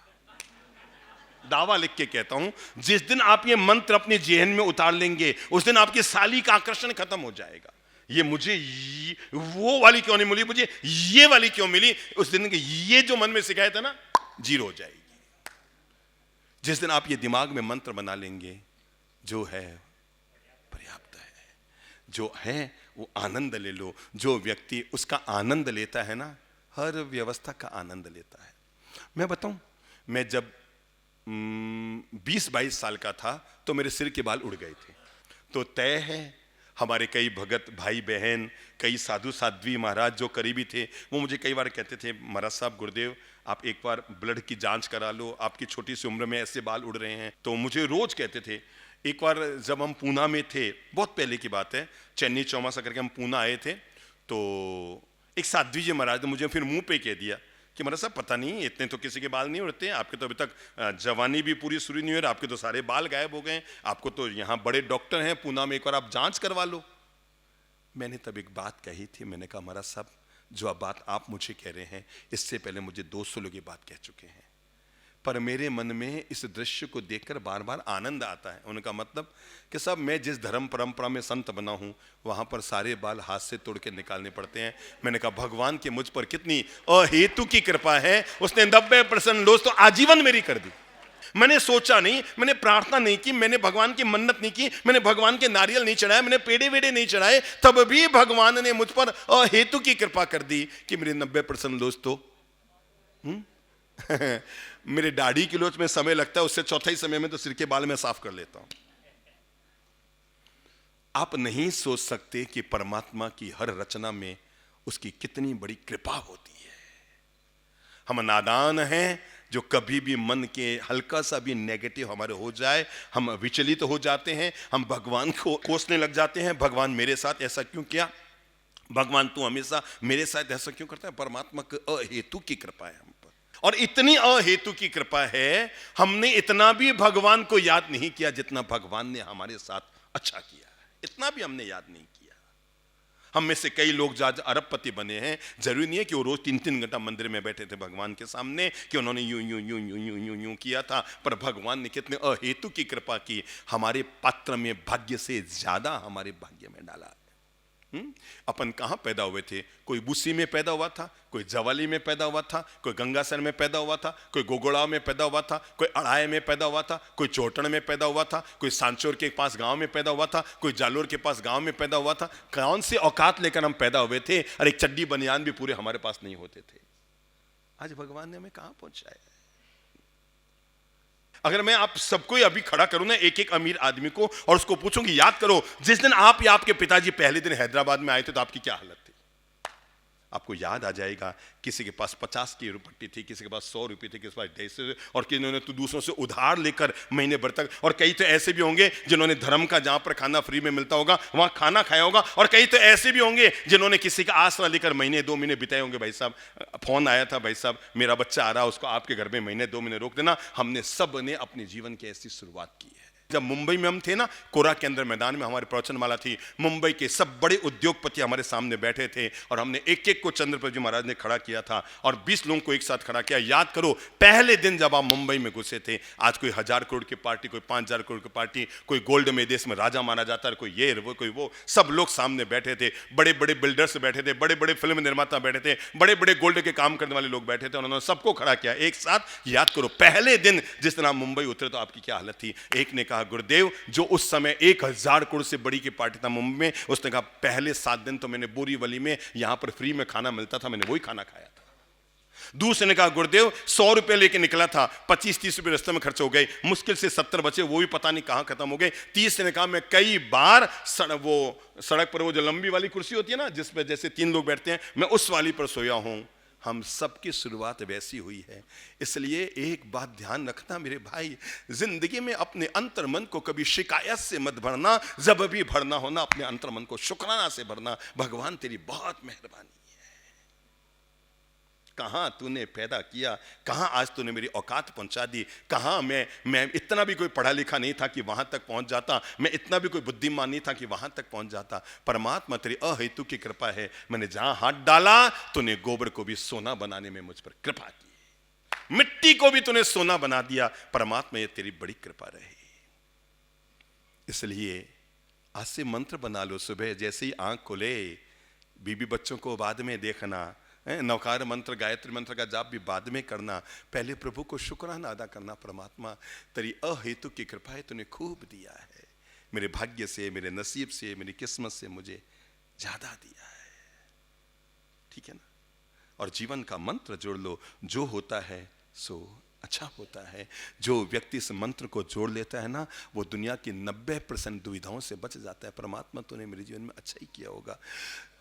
दावा लिख के कहता हूं, जिस दिन आप ये मंत्र अपने जेहन में उतार लेंगे उस दिन आपकी साली का आकर्षण खत्म हो जाएगा। ये मुझे वो वाली क्यों नहीं मिली, मुझे ये वाली क्यों मिली, उस दिन ये जो मन में शिकायत है ना, जीरो हो जाएगी। जिस दिन आप ये दिमाग में मंत्र बना लेंगे, जो है पर्याप्त है, जो है वो आनंद ले लो। जो व्यक्ति उसका आनंद लेता है ना, हर व्यवस्था का आनंद लेता है। मैं बताऊं, मैं जब 20-22 साल का था तो मेरे सिर के बाल उड़ गए थे। तो तय है, हमारे कई भगत भाई बहन, कई साधु साध्वी महाराज जो करीबी थे, वो मुझे कई बार कहते थे, महाराज साहब, गुरुदेव आप एक बार ब्लड की जांच करा लो, आपकी छोटी सी उम्र में ऐसे बाल उड़ रहे हैं। तो मुझे रोज कहते थे। एक बार जब हम पूना में थे, बहुत पहले की बात है, चन्नी चौमासा करके हम पूना आए थे, तो एक साध्वी जी महाराज ने मुझे फिर मुंह पे कह दिया कि महाराज साहब पता नहीं इतने तो किसी के बाल नहीं उड़ते हैं, आपके तो अभी तक जवानी भी पूरी शुरू नहीं हो रही, आपके तो सारे बाल गायब हो गए, आपको तो यहाँ बड़े डॉक्टर हैं पूना में, एक बार आप जांच करवा लो। मैंने तब एक बात कही थी, मैंने कहा महाराज साहब, जो अब बात आप मुझे कह रहे हैं इससे पहले मुझे 200 लोग ये बात कह चुके हैं, पर मेरे मन में इस दृश्य को देखकर बार बार आनंद आता है। उनका मतलब कि साहब मैं जिस धर्म परंपरा में संत बना हूं वहां पर सारे बाल हाथ से तोड़ के निकालने पड़ते हैं। मैंने कहा भगवान की मुझ पर कितनी अहेतु की कृपा है, उसने 90% लोग तो आजीवन मेरी कर दी। मैंने सोचा नहीं, मैंने प्रार्थना नहीं की, मैंने भगवान की मन्नत नहीं की, मैंने भगवान के नारियल नहीं चढ़ाए, मैंने पेड़े वेड़े नहीं चढ़ाए, तब भी भगवान ने मुझ पर अहेतु की कृपा कर दी कि मेरे 90% दोस्त तो मेरे दाढ़ी की लोच में समय लगता है, उससे चौथाई समय में तो सिर के बाल में साफ कर लेता हूं। आप नहीं सोच सकते कि परमात्मा की हर रचना में उसकी कितनी बड़ी कृपा होती है। हम नादान हैं जो कभी भी मन के हल्का सा भी नेगेटिव हमारे हो जाए हम विचलित हो जाते हैं, हम भगवान को कोसने लग जाते हैं। भगवान मेरे साथ ऐसा क्यों किया, भगवान तू हमेशा मेरे साथ ऐसा क्यों करता है। परमात्मा की अहेतु की कृपा है हम पर। और इतनी अहेतु की कृपा है, हमने इतना भी भगवान को याद नहीं किया जितना भगवान ने हमारे साथ अच्छा किया। इतना भी हमने याद नहीं किया। हम में से कई लोग जो आज अरबपति बने हैं, जरूरी नहीं है कि वो रोज 3-3 घंटा मंदिर में बैठे थे भगवान के सामने कि उन्होंने यूं यूं यूं यूं यूं यूं यूं किया था, पर भगवान ने कितने अहेतु की कृपा की, हमारे पात्र में भाग्य से ज्यादा हमारे भाग्य में डाला। अपन कहां पैदा हुए थे? कोई बुसी में पैदा हुआ था, कोई जवाली में पैदा हुआ था, कोई गंगासर में पैदा हुआ था, कोई गोगोड़ा में पैदा हुआ था, कोई अड़ाए में पैदा हुआ था, कोई चोटण में पैदा हुआ था, कोई सांचोर के पास गांव में पैदा हुआ था, कोई जालोर के पास गांव में पैदा हुआ था। कौन सी औकात लेकर हम पैदा हुए थे? और एक चड्डी बनियान भी पूरे हमारे पास नहीं होते थे। आज भगवान ने हमें कहां पहुंचाया? अगर मैं आप सबको अभी खड़ा करूं ना, एक एक अमीर आदमी को, और उसको पूछूं कि याद करो जिस दिन आप या आपके पिताजी पहले दिन हैदराबाद में आए थे तो आपकी क्या हालत थी। आपको याद आ जाएगा, किसी के पास 50 की रुपट्टी थी, किसी के पास 100 रुपये थी, किसी के पास 150, और किन्होंने तो दूसरों से उधार लेकर महीने भर तक, और कई तो ऐसे भी होंगे जिन्होंने धर्म का, जहां पर खाना फ्री में मिलता होगा वहां खाना खाया होगा, और कई तो ऐसे भी होंगे जिन्होंने किसी का आसरा लेकर महीने 2 महीने बिताए होंगे। भाई साहब फोन आया था, भाई साहब मेरा बच्चा आ रहा, उसको आपके घर में महीने 2 महीने रोक देना। हमने सब ने अपने जीवन की ऐसी शुरुआत की है। जब मुंबई में हम थे ना, कोरा के अंदर मैदान में हमारी प्रवचनमाला थी, मुंबई के सब बड़े उद्योगपति हमारे सामने बैठे थे, और हमने एक एक को चंद्रप्रभु जी महाराज ने खड़ा किया था, और 20 लोगों को एक साथ खड़ा किया। याद करो पहले दिन जब आप मुंबई में घुसे थे, आज कोई 1000 करोड़ की पार्टी, कोई 5000 करोड़ की पार्टी, कोई गोल्ड में देश में राजा माना जाता है, कोई ये कोई वो, सब लोग सामने बैठे थे। बड़े बड़े बिल्डर्स बैठे थे, बड़े बड़े फिल्म निर्माता बैठे थे, बड़े बड़े गोल्ड के काम करने वाले लोग बैठे थे, उन्होंने सबको खड़ा किया एक साथ। याद करो पहले दिन जिस दिन आप मुंबई उतरे तो आपकी क्या हालत थी। एक ने कहा, गुरुदेव, जो उस समय 1000 करोड़ से बड़ी की पार्टी था मुंबई में, उसने कहा पहले 7 दिन तो मैंने बोरीवली में यहां पर फ्री में खाना मिलता था, मैंने वही खाना खाया था। दूसरे ने कहा, गुरुदेव 100 रुपए लेके निकला था, 25-30 रुपए रास्ते में खर्च हो गए, मुश्किल से 70 बचे, वो भी पता नहीं कहां खत्म हो गए। तीसरे ने कहा, मैं कई बार सड़क पर वो जो लंबी वाली कुर्सी होती है ना, जिसपे जैसे 3 लोग बैठते हैं, मैं उस वाली पर सोया हूं। हम सबकी शुरुआत वैसी हुई है। इसलिए एक बात ध्यान रखना मेरे भाई, जिंदगी में अपने अंतर मन को कभी शिकायत से मत भरना, जब भी भरना होना अपने अंतर मन को शुक्राना से भरना। भगवान तेरी बहुत मेहरबानी है। कहां तूने पैदा किया, कहां आज तूने मेरी औकात पहुंचा दी। कहां मैं इतना भी कोई पढ़ा लिखा नहीं था कि वहां तक पहुंच जाता, मैं इतना भी कोई बुद्धिमान नहीं था कि वहां तक पहुंच जाता। परमात्मा तेरी अहेतु की कृपा है। मैंने जहां हाथ डाला तूने गोबर को भी सोना बनाने में मुझ पर कृपा की, मिट्टी को भी तूने सोना बना दिया। परमात्मा ये तेरी बड़ी कृपा रही। इसलिए आज से मंत्र बना लो, सुबह जैसे ही आंख खुले, बीबी बच्चों को बाद में देखना, नवकार मंत्र गायत्री मंत्र का जाप भी बाद में करना, पहले प्रभु को शुक्राना अदा करना। परमात्मा तेरी अहेतु की कृपा है, तूने खूब दिया है, मेरे भाग्य से, मेरे नसीब से, मेरी किस्मत से मुझे ज्यादा दिया है। ठीक है ना? और जीवन का मंत्र जोड़ लो, जो होता है सो अच्छा होता है। जो व्यक्ति इस मंत्र को जोड़ लेता है ना, वो दुनिया की 90% दुविधाओं से बच जाता है। परमात्मा तूने मेरे जीवन में अच्छा ही किया होगा।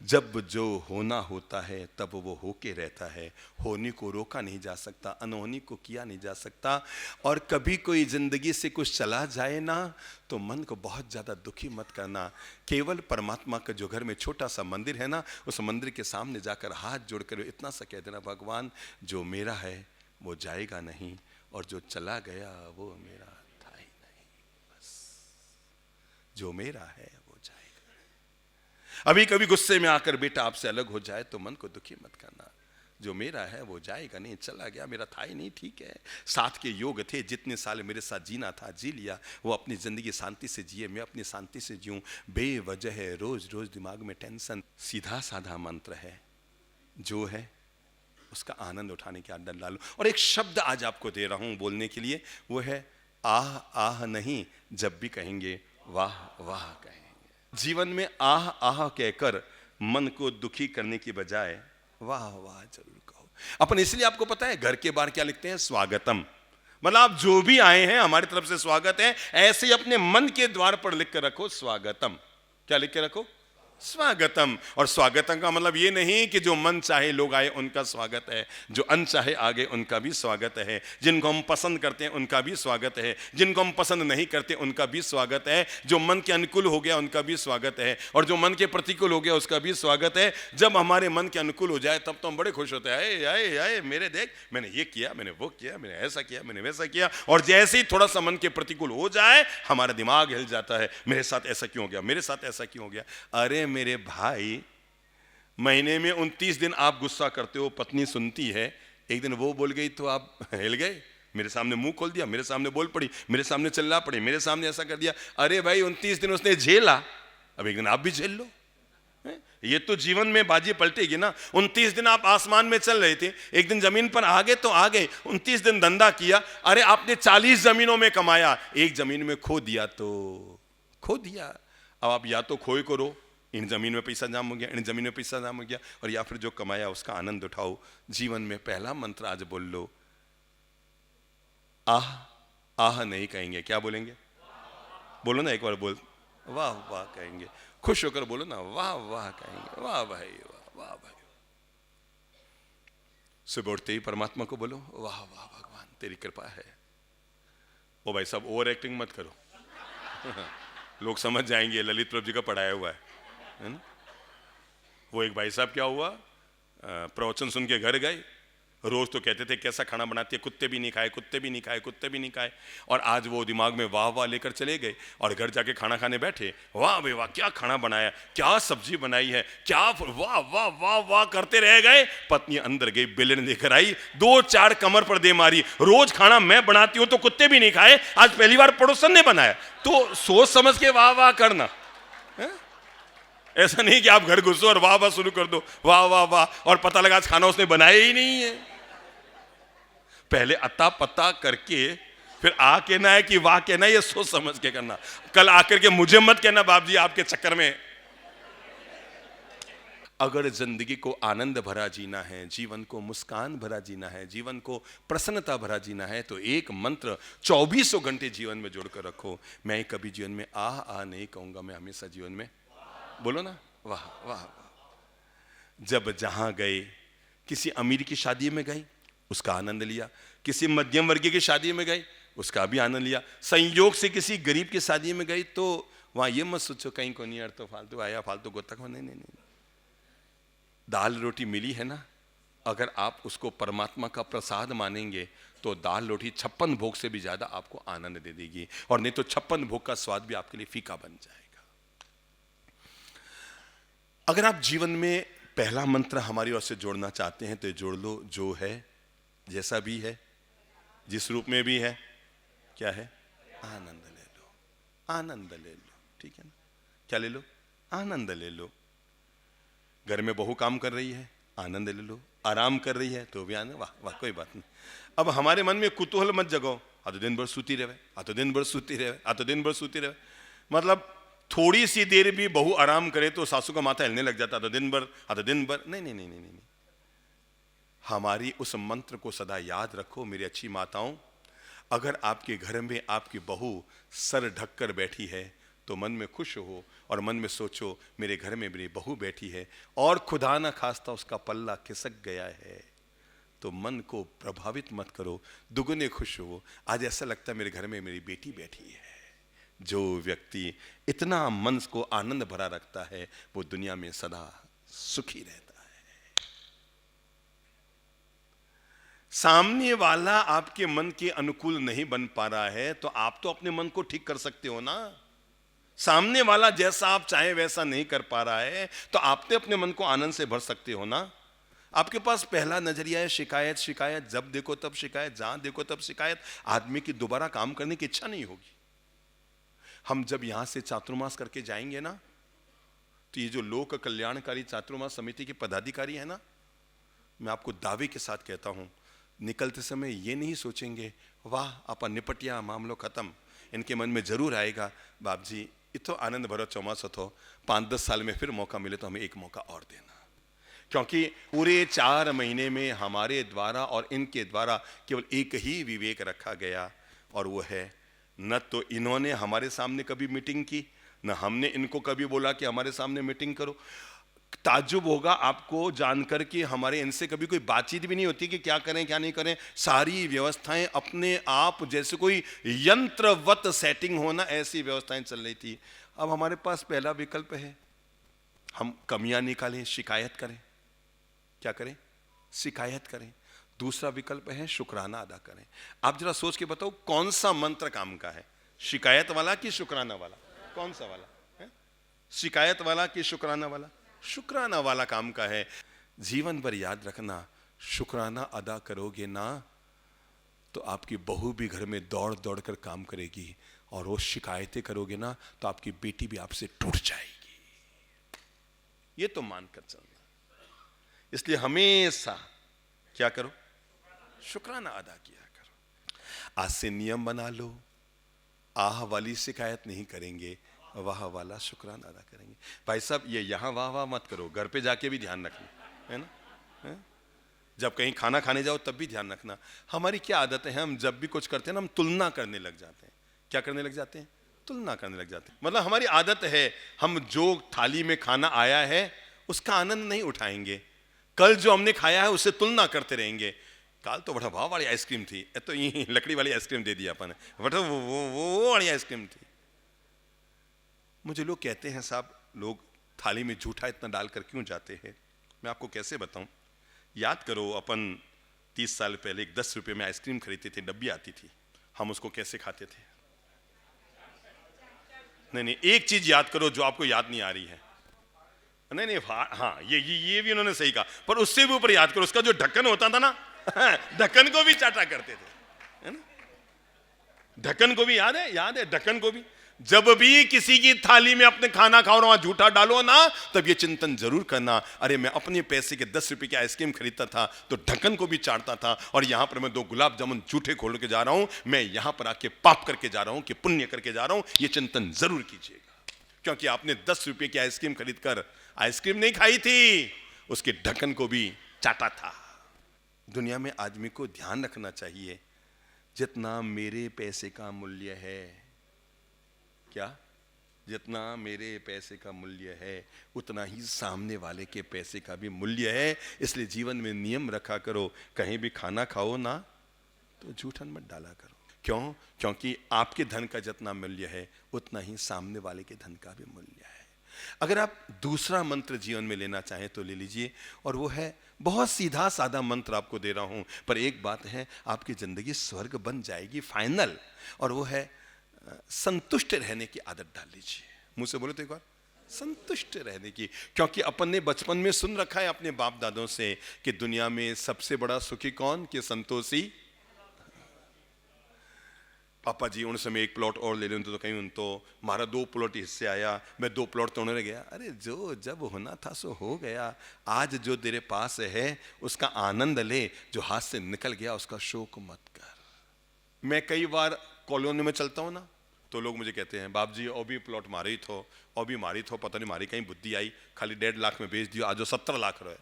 जब जो होना होता है तब वो होके रहता है। होने को रोका नहीं जा सकता, अनहोनी को किया नहीं जा सकता। और कभी कोई जिंदगी से कुछ चला जाए ना, तो मन को बहुत ज्यादा दुखी मत करना। केवल परमात्मा का जो घर में छोटा सा मंदिर है ना, उस मंदिर के सामने जाकर हाथ जोड़कर इतना सा कह देना, भगवान जो मेरा है वो जाएगा नहीं, और जो चला गया वो मेरा था ही नहीं। बस जो मेरा है वो जाएगा। अभी कभी गुस्से में आकर बेटा आपसे अलग हो जाए तो मन को दुखी मत करना। जो मेरा है वो जाएगा नहीं, चला गया, मेरा था ही नहीं। ठीक है, साथ के योग थे, जितने साल मेरे साथ जीना था जी लिया। वो अपनी जिंदगी शांति से जिए, मैं अपनी शांति से जीऊं। बेवजह है रोज रोज दिमाग में टेंशन। सीधा साधा मंत्र है, जो है उसका आनंद उठाने की आदत डालो। और एक शब्द आज आपको दे रहा हूं बोलने के लिए, वो है आह आह नहीं, जब भी कहेंगे वाह वाह कहेंगे। जीवन में आह आह कहकर मन को दुखी करने की बजाय वाह वाह जरूर कहो। अपन इसलिए आपको पता है घर के बाहर क्या लिखते हैं? स्वागतम। मतलब आप जो भी आए हैं हमारी तरफ से स्वागत है। ऐसे ही अपने मन के द्वार पर लिख कर रखो स्वागतम। क्या लिख के रखो? स्वागतम। और स्वागतम का मतलब ये नहीं कि जो मन चाहे लोग आए उनका स्वागत है, जो अनचाहे आगे उनका भी स्वागत है, जिनको हम पसंद करते हैं उनका भी स्वागत है, जिनको हम पसंद नहीं करते उनका भी स्वागत है, जो मन के अनुकूल हो गया उनका भी स्वागत है, और जो मन के प्रतिकूल हो गया उसका भी स्वागत है। जब हमारे मन के अनुकूल हो जाए तब तो हम बड़े खुश होते हैं, आए आए आए मेरे देख, मैंने ये किया, मैंने वो किया, मैंने ऐसा किया, मैंने वैसा किया। और जैसे ही थोड़ा सा मन के प्रतिकूल हो जाए हमारा दिमाग हिल जाता है, मेरे साथ ऐसा क्यों हो गया, मेरे साथ ऐसा क्यों हो गया। अरे मेरे भाई, महीने में 29 दिन आप गुस्सा करते हो, पत्नी सुनती है, एक दिन वो बोल गई तो आप हिल गए, मेरे सामने मुंह खोल दिया, मेरे सामने बोल पड़ी, मेरे सामने चिल्ला पड़ी, मेरे सामने ऐसा कर दिया। अरे भाई 29 दिन उसने झेला, अब एक दिन आप भी झेल लो। ये तो जीवन में बाजी पलटेगी ना। 29 दिन आप आसमान में चल रहे थे, एक दिन जमीन पर आ गए तो आ गए। 29 दिन धंधा किया, अरे आपने 40 जमीनों में कमाया, एक जमीन में खो दिया तो खो दिया। अब आप या तो खोए करो, इन जमीन में पैसा जाम हो गया, इन जमीन में पैसा जाम हो गया, और या फिर जो कमाया उसका आनंद उठाओ। जीवन में पहला मंत्र आज बोल लो, आह आह नहीं कहेंगे, क्या बोलेंगे? बोलो ना एक बार, बोल वाह वाह कहेंगे, खुश होकर बोलो ना, वाह वाह कहेंगे, वाह भाई वाह वाह भाई। सुबह उठते ही परमात्मा को बोलो, वाह वाह भगवान तेरी कृपा है। ओ भाई साहब ओवर एक्टिंग मत करो लोग समझ जाएंगे ललित प्रभु जी का पढ़ाया हुआ है ना? वो एक भाई साहब क्या हुआ, प्रवचन सुन के घर गए, रोज तो कहते थे कैसा खाना बनाती है, कुत्ते भी नहीं खाए, कुत्ते भी नहीं खाए, कुत्ते भी नहीं खाए। और आज वो दिमाग में वाह वाह लेकर चले गए और घर जाके खाना खाने बैठे, वाह भाई वाह क्या खाना बनाया, क्या सब्जी बनाई है, क्या वाह वाह वाह वाह करते रह गए। पत्नी अंदर गई, बेलन लेकर आई, 2-4 कमर पर दे मारी, रोज खाना मैं बनाती हूं तो कुत्ते भी नहीं खाए, आज पहली बार पड़ोसन ने बनाया। तो सोच समझ के वाह वाह करना, ऐसा नहीं कि आप घर घुसो और वाह वाह शुरू कर दो, वाह वाह वाह, और पता लगा आज खाना उसने बनाया ही नहीं है। पहले अता पता करके फिर आ कहना है कि वाह कहना है, ये सोच समझ के करना। कल आकर के मुझे मत कहना बाप जी आपके चक्कर में। अगर जिंदगी को आनंद भरा जीना है, जीवन को मुस्कान भरा जीना है, जीवन को प्रसन्नता भरा जीना है, तो एक मंत्र 24 घंटे जीवन में जोड़कर रखो। मैं कभी जीवन में आह आह नहीं कहूंगा, मैं हमेशा जीवन में बोलो ना वाह वाह वाह। जब जहां गए, किसी अमीर की शादी में गए उसका आनंद लिया, किसी मध्यम वर्गीय की शादी में गए उसका भी आनंद लिया, संयोग से किसी गरीब की शादी में गई तो वहां ये मत सोचो कहीं को नहीं यार तो फालतू आया, फालतू गोता खा, नहीं नहीं नहीं। दाल रोटी मिली है ना, अगर आप उसको परमात्मा का प्रसाद मानेंगे तो दाल रोटी 56 भोग से भी ज्यादा आपको आनंद दे देगी, और नहीं तो 56 भोग का स्वाद भी आपके लिए फीका बन जाएगा। अगर आप जीवन में पहला मंत्र हमारी ओर से जोड़ना चाहते हैं तो जोड़ लो, जो है जैसा भी है जिस रूप में भी है, क्या है? आनंद ले लो, आनंद ले लो, ठीक है ना? क्या ले लो? आनंद ले लो। घर में बहू काम कर रही है, आनंद ले लो। आराम कर रही है तो भी आनंद, वाह वाह कोई बात नहीं। अब हमारे मन में कुतूहल मत जगाओ, आ तो दिन भर सूती रहे, आ तो दिन भर सूती रहे, आ तो दिन भर सूती रहे। मतलब थोड़ी सी देर भी बहू आराम करे तो सासू का माथा हिलने लग जाता, तो दिन भर, आ तो दिन भर, नहीं नहीं नहीं नहीं नहीं। हमारी उस मंत्र को सदा याद रखो मेरी अच्छी माताओं। अगर आपके घर में आपकी बहू सर ढककर बैठी है तो मन में खुश हो और मन में सोचो मेरे घर में मेरी बहू बैठी है, और खुदा ना खास्ता उसका पल्ला खिसक गया है तो मन को प्रभावित मत करो, दुगने खुश हो। आज ऐसा लगता है मेरे घर में मेरी बेटी बैठी है। जो व्यक्ति इतना मन को आनंद भरा रखता है वो दुनिया में सदा सुखी रहता है। सामने वाला आपके मन के अनुकूल नहीं बन पा रहा है तो आप तो अपने मन को ठीक कर सकते हो ना। सामने वाला जैसा आप चाहे वैसा नहीं कर पा रहा है तो आप तो अपने मन को आनंद से भर सकते हो ना। आपके पास पहला नजरिया है शिकायत, शिकायत, जब देखो तब शिकायत, जहां देखो तब शिकायत, आदमी की दोबारा काम करने की इच्छा नहीं होगी। हम जब यहां से चातुर्मास करके जाएंगे ना तो ये जो लोक कल्याणकारी चातुर्मास समिति के पदाधिकारी है ना, मैं आपको दावे के साथ कहता हूं निकलते समय ये नहीं सोचेंगे वाह अपन निपटिया मामलो खत्म। इनके मन में जरूर आएगा बाप जी इतो आनंद भरो चौमास हो, 5-10 साल में फिर मौका मिले तो हमें एक मौका और देना। क्योंकि पूरे 4 महीने में हमारे द्वारा और इनके द्वारा केवल एक ही विवेक रखा गया, और वो है न तो इन्होंने हमारे सामने कभी मीटिंग की, ना हमने इनको कभी बोला कि हमारे सामने मीटिंग करो। ताज्जुब होगा आपको जानकर कि हमारे इनसे कभी कोई बातचीत भी नहीं होती कि क्या करें क्या नहीं करें। सारी व्यवस्थाएं अपने आप जैसे कोई यंत्रवत सेटिंग होना, ऐसी व्यवस्थाएं चल रही थी। अब हमारे पास पहला विकल्प है, हम कमियां निकालें, शिकायत करें। क्या करें? शिकायत करें। दूसरा विकल्प है शुक्राना अदा करें। आप जरा सोच के बताओ कौन सा मंत्र काम का है, शिकायत वाला कि शुक्राना वाला? कौन सा वाला है? शिकायत वाला कि शुक्राना वाला? शुक्राना वाला काम का है। जीवन भर याद रखना, शुक्राना अदा करोगे ना तो आपकी बहू भी घर में दौड़ दौड़ कर काम करेगी, और वो शिकायतें करोगे ना तो आपकी बेटी भी आपसे टूट जाएगी। ये तो मानकर चलना। इसलिए हमेशा क्या करो? शुक्राना अदा किया करो। आज से नियम बना लो, आह वाली शिकायत नहीं करेंगे, वाह वाला शुक्राना अदा करेंगे। भाई साहब, ये यहां वाह वाह मत करो, घर पे जाके भी ध्यान रखना, है ना? है? जब कहीं खाना खाने जाओ तब भी ध्यान रखना। हमारी क्या आदत है, हम जब भी कुछ करते हैं ना, हम तुलना करने लग जाते हैं। क्या करने लग जाते हैं? तुलना करने लग जाते हैं। मतलब हमारी आदत है, हम जो थाली में खाना आया है उसका आनंद नहीं उठाएंगे, कल जो हमने खाया है उससे तुलना करते रहेंगे। कल तो बड़ा वाह वाली आइसक्रीम थी, तो ये लकड़ी वाली आइसक्रीम दे दी अपन ने, बड़ा वो वाली आइसक्रीम थी। मुझे लोग कहते हैं साहब, लोग थाली में झूठा इतना डालकर क्यों जाते हैं? मैं आपको कैसे बताऊं। याद करो, अपन 30 साल पहले एक 10 रुपये में आइसक्रीम खरीदते थे, डब्बी आती थी, हम उसको कैसे खाते थे? नहीं, एक चीज याद करो जो आपको याद नहीं आ रही है। नहीं, हाँ, ये भी उन्होंने सही कहा, पर उससे भी ऊपर याद करो, उसका जो ढक्कन होता था ना, ढक्कन को भी चाटा करते थे, है ना? ढक्कन को भी याद है ढक्कन को भी। जब भी किसी की थाली में अपने खाना खाओ वहां झूठा डालो ना, तब ये चिंतन जरूर करना, अरे मैं अपने पैसे के 10 रुपए की आइसक्रीम खरीदता था तो ढक्कन को भी चाटता था, और यहां पर मैं 2 गुलाब जामुन झूठे खोल के जा रहा हूं, मैं यहां पर आके पाप करके जा रहा हूं कि पुण्य करके जा रहा हूं। ये चिंतन जरूर कीजिएगा, क्योंकि आपने 10 रुपए की आइसक्रीम खरीद कर आइसक्रीम नहीं खाई थी, उसके ढक्कन को भी चाटा था। दुनिया में आदमी को ध्यान रखना चाहिए, जितना मेरे पैसे का मूल्य है, क्या? जितना मेरे पैसे का मूल्य है उतना ही सामने वाले के पैसे का भी मूल्य है। इसलिए जीवन में नियम रखा करो, कहीं भी खाना खाओ ना तो झूठन मत डाला करो। क्यों? क्योंकि आपके धन का जितना मूल्य है उतना ही सामने वाले के धन का भी मूल्य है। अगर आप दूसरा मंत्र जीवन में लेना चाहें तो ले लीजिए, और वो है, बहुत सीधा साधा मंत्र आपको दे रहा हूं, पर एक बात है, आपकी जिंदगी स्वर्ग बन जाएगी फाइनल, और वो है संतुष्ट रहने की आदत डाल लीजिए। मुंह से बोले तो एक बार, संतुष्ट रहने की। क्योंकि अपन ने बचपन में सुन रखा है अपने बाप दादों से कि दुनिया में सबसे बड़ा सुखी कौन? कि संतोषी। पापा जी उन समय 1 प्लॉट और ले लें तो कहीं तो मारा 2 प्लॉट हिस्से आया, मैं 2 प्लॉट तोड़ने गया। अरे जो जब होना था सो हो गया, आज जो तेरे पास है उसका आनंद ले, जो हाथ से निकल गया उसका शोक मत कर। मैं कई बार कॉलोनी में चलता हूँ ना, तो लोग मुझे कहते हैं, बाप जी और भी प्लॉट मारी थो, और भी मारी थो, पता नहीं मारी कहीं बुद्धि आई, खाली 1.5 लाख में बेच दियो, आज जो 17 लाख रहे।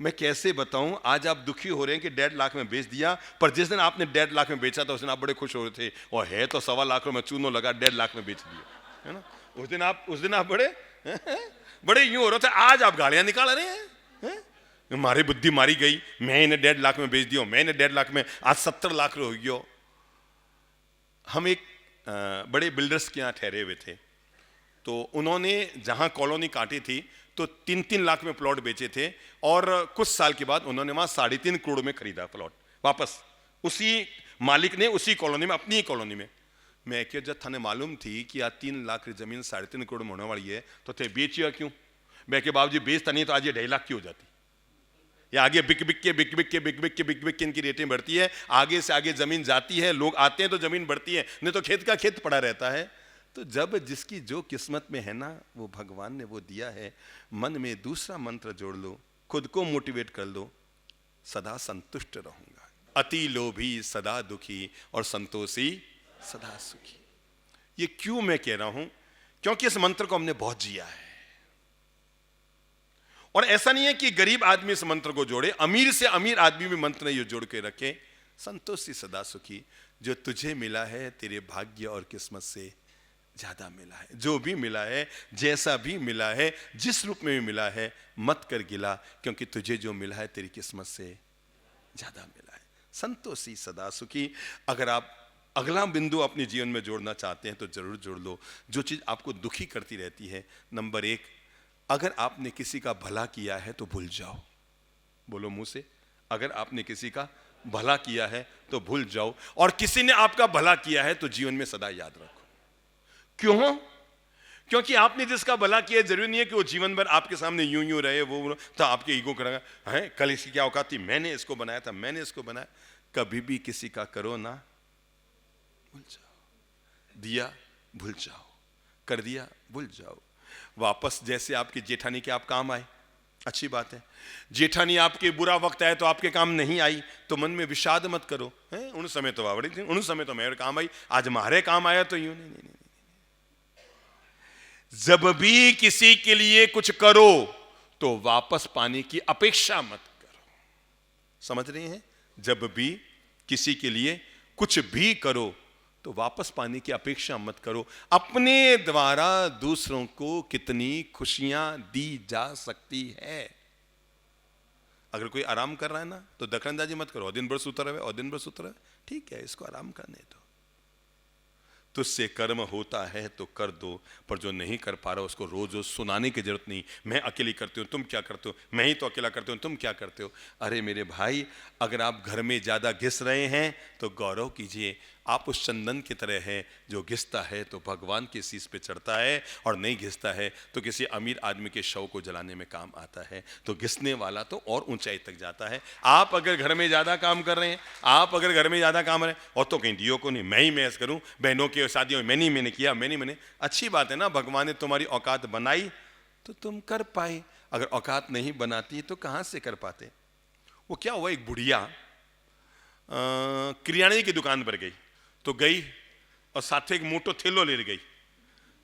मैं कैसे बताऊं, आज आप दुखी हो रहे हैं कि 1.5 लाख में बेच दिया, पर जिस दिन आपने 1.5 लाख में बेचा था उस दिन आप बड़े खुश हो रहे थे, और है तो 1.25 लाख में चूनो लगा, 1.5 लाख में बेच दिया, है ना? उस दिन आप बड़े यूं हो रहे थे, आज आप गालियां निकाल रहे हैं, हमारी बुद्धि मारी गई, मैं इन्हें 1.5 लाख में बेच दिया, मैंने 1.5 लाख में, आज 70 लाख हो गया। हम एक बड़े बिल्डर्स के यहाँ ठहरे हुए थे, तो उन्होंने जहां कॉलोनी काटी थी तो 3-3 लाख में प्लॉट बेचे थे, और कुछ साल के बाद उन्होंने वहां 3.5 करोड़ में खरीदा प्लॉट वापस, उसी मालिक ने, उसी कॉलोनी में, अपनी ही कॉलोनी में। मैं क्या, जब थाने मालूम थी कि आज 3 लाख की जमीन 3.5 करोड़ में होने वाली है तो थे बेचिया क्यों? मैं के बाबूजी बेचता नहीं तो आज ये 2.5 लाख की हो जाती। या आगे बिक बिक के इनकी रेटें बढ़ती है, आगे से आगे जमीन जाती है, लोग आते हैं तो जमीन बढ़ती है, नहीं तो खेत का खेत पड़ा रहता है। तो जब जिसकी जो किस्मत में है ना, वो भगवान ने वो दिया है। मन में दूसरा मंत्र जोड़ लो, खुद को मोटिवेट कर लो, सदा संतुष्ट रहूंगा। अति लोभी सदा दुखी और संतोषी सदा सुखी। ये क्यों मैं कह रहा हूं? क्योंकि इस मंत्र को हमने बहुत जिया है, और ऐसा नहीं है कि गरीब आदमी इस मंत्र को जोड़े, अमीर से अमीर आदमी भी मंत्र ये जोड़ के रखे, संतोषी सदा सुखी। जो तुझे मिला है तेरे भाग्य और किस्मत से ज्यादा मिला है। जो भी मिला है, जैसा भी मिला है, जिस रूप में भी मिला है, मत कर गिला, क्योंकि तुझे जो मिला है तेरी किस्मत से ज्यादा मिला है। संतोषी सदा सुखी। अगर आप अगला बिंदु अपने जीवन में जोड़ना चाहते हैं तो जरूर जोड़ लो। जो चीज आपको दुखी करती रहती है, नंबर 1, अगर आपने किसी का भला किया है तो भूल जाओ। बोलो मुंह से, अगर आपने किसी का भला किया है तो भूल जाओ। और किसी ने आपका भला किया है तो जीवन में सदा याद रखो। क्यों? क्योंकि आपने जिसका भला किया, जरूरी नहीं है कि वो जीवन भर आपके सामने यूं यूं रहे, वो तो आपके ईगो करेगा, है कल इसकी क्या औकात थी, मैंने इसको बनाया था, मैंने इसको बनाया। कभी भी किसी का करो ना, भूल जाओ। दिया भूल जाओ, कर दिया भूल जाओ। वापस जैसे आपकी जेठानी के आप काम आए, अच्छी बात है। जेठानी आपके बुरा वक्त आए तो आपके काम नहीं आई तो मन में विषाद मत करो, है उन समय तो वावड़ी थी, उन समय तो मेरे काम आई, आज मारे काम आया तो यूं नहीं, नहीं, नहीं। जब भी किसी के लिए कुछ करो तो वापस पाने की अपेक्षा मत करो। समझ रहे हैं? जब भी किसी के लिए कुछ भी करो तो वापस पाने की अपेक्षा मत करो। अपने द्वारा दूसरों को कितनी खुशियां दी जा सकती है। अगर कोई आराम कर रहा है ना तो दखलंदाजी मत करो। और दिन भर सुता रहे, और दिन भर सुता रहे, ठीक है, इसको आराम करने दो। तुझसे कर्म होता है तो कर दो, पर जो नहीं कर पा रहा उसको रोज रोज सुनाने की जरूरत नहीं। मैं अकेली करती हूँ, तुम क्या करते हो, मैं ही तो अकेला करती हूँ, तुम क्या करते हो। अरे मेरे भाई, अगर आप घर में ज्यादा घिस रहे हैं तो गौरव कीजिए। आप उस चंदन की तरह हैं जो घिसता है तो भगवान के शीश पे चढ़ता है, और नहीं घिसता है तो किसी अमीर आदमी के शव को जलाने में काम आता है। तो घिसने वाला तो और ऊंचाई तक जाता है। आप अगर घर में ज्यादा काम कर रहे हैं, आप अगर घर में ज्यादा काम रहे हैं, और तो कहीं दियो को नहीं, मैं ही मैस करूं, बहनों की शादियों में मैंने किया, मैंने अच्छी बात है ना। भगवान ने तुम्हारी औकात बनाई तो तुम कर पाए। अगर औकात नहीं बनाती तो कहां से कर पाते। वो क्या हुआ, एक बुढ़िया किराने की दुकान पर गई तो गई और साथ एक मोटो थैलो ले गई।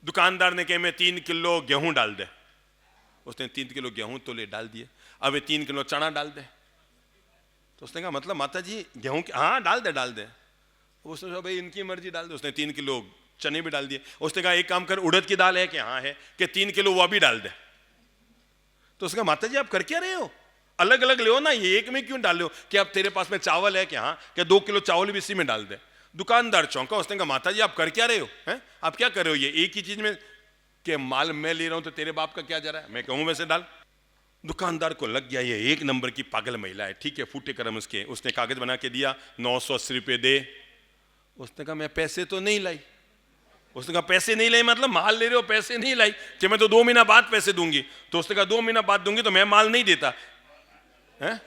दुकानदार ने कहा मैं 3 किलो गेहूं डाल दे। उसने 3 किलो गेहूं तो ले डाल दिए। अब 3 किलो चना डाल दे। तो उसने कहा मतलब माता जी गेहूं, हाँ डाल दे। उसने कहा भाई इनकी मर्जी, डाल दे। उसने 3 किलो चने भी डाल दिए। उसने कहा एक काम कर, उड़द की दाल है कि हाँ है, कि 3 किलो वो भी डाल दे। तो उसने कहा माता जी आप कर क्या रहे हो, अलग अलग ले ना, ये एक में क्यों डाल रहे हो। कि अब तेरे पास में चावल है कि हाँ, कि 2 किलो चावल भी इसी में डाल दे। दुकानदार चौंका। उसने कहा माता जी आप कर क्या रहे हो, हैं आप क्या कर रहे हो, ये एक ही चीज में, कि माल मैं ले रहा हूं तो तेरे बाप का क्या जा रहा है, मैं कहूं वैसे डाल। दुकानदार को लग गया ये 1 नंबर की पागल महिला है, ठीक है फूटे कर्म उसके। उसने कागज बना के दिया, 980 रुपये दे। उसने कहा मैं पैसे तो नहीं लाई। उसने कहा पैसे नहीं लाई मतलब माल ले रहे हो पैसे नहीं लाई, कि मैं तो 2 महीना बाद पैसे दूंगी। तो उसने कहा 2 महीना बाद दूंगी तो मैं माल नहीं देता है।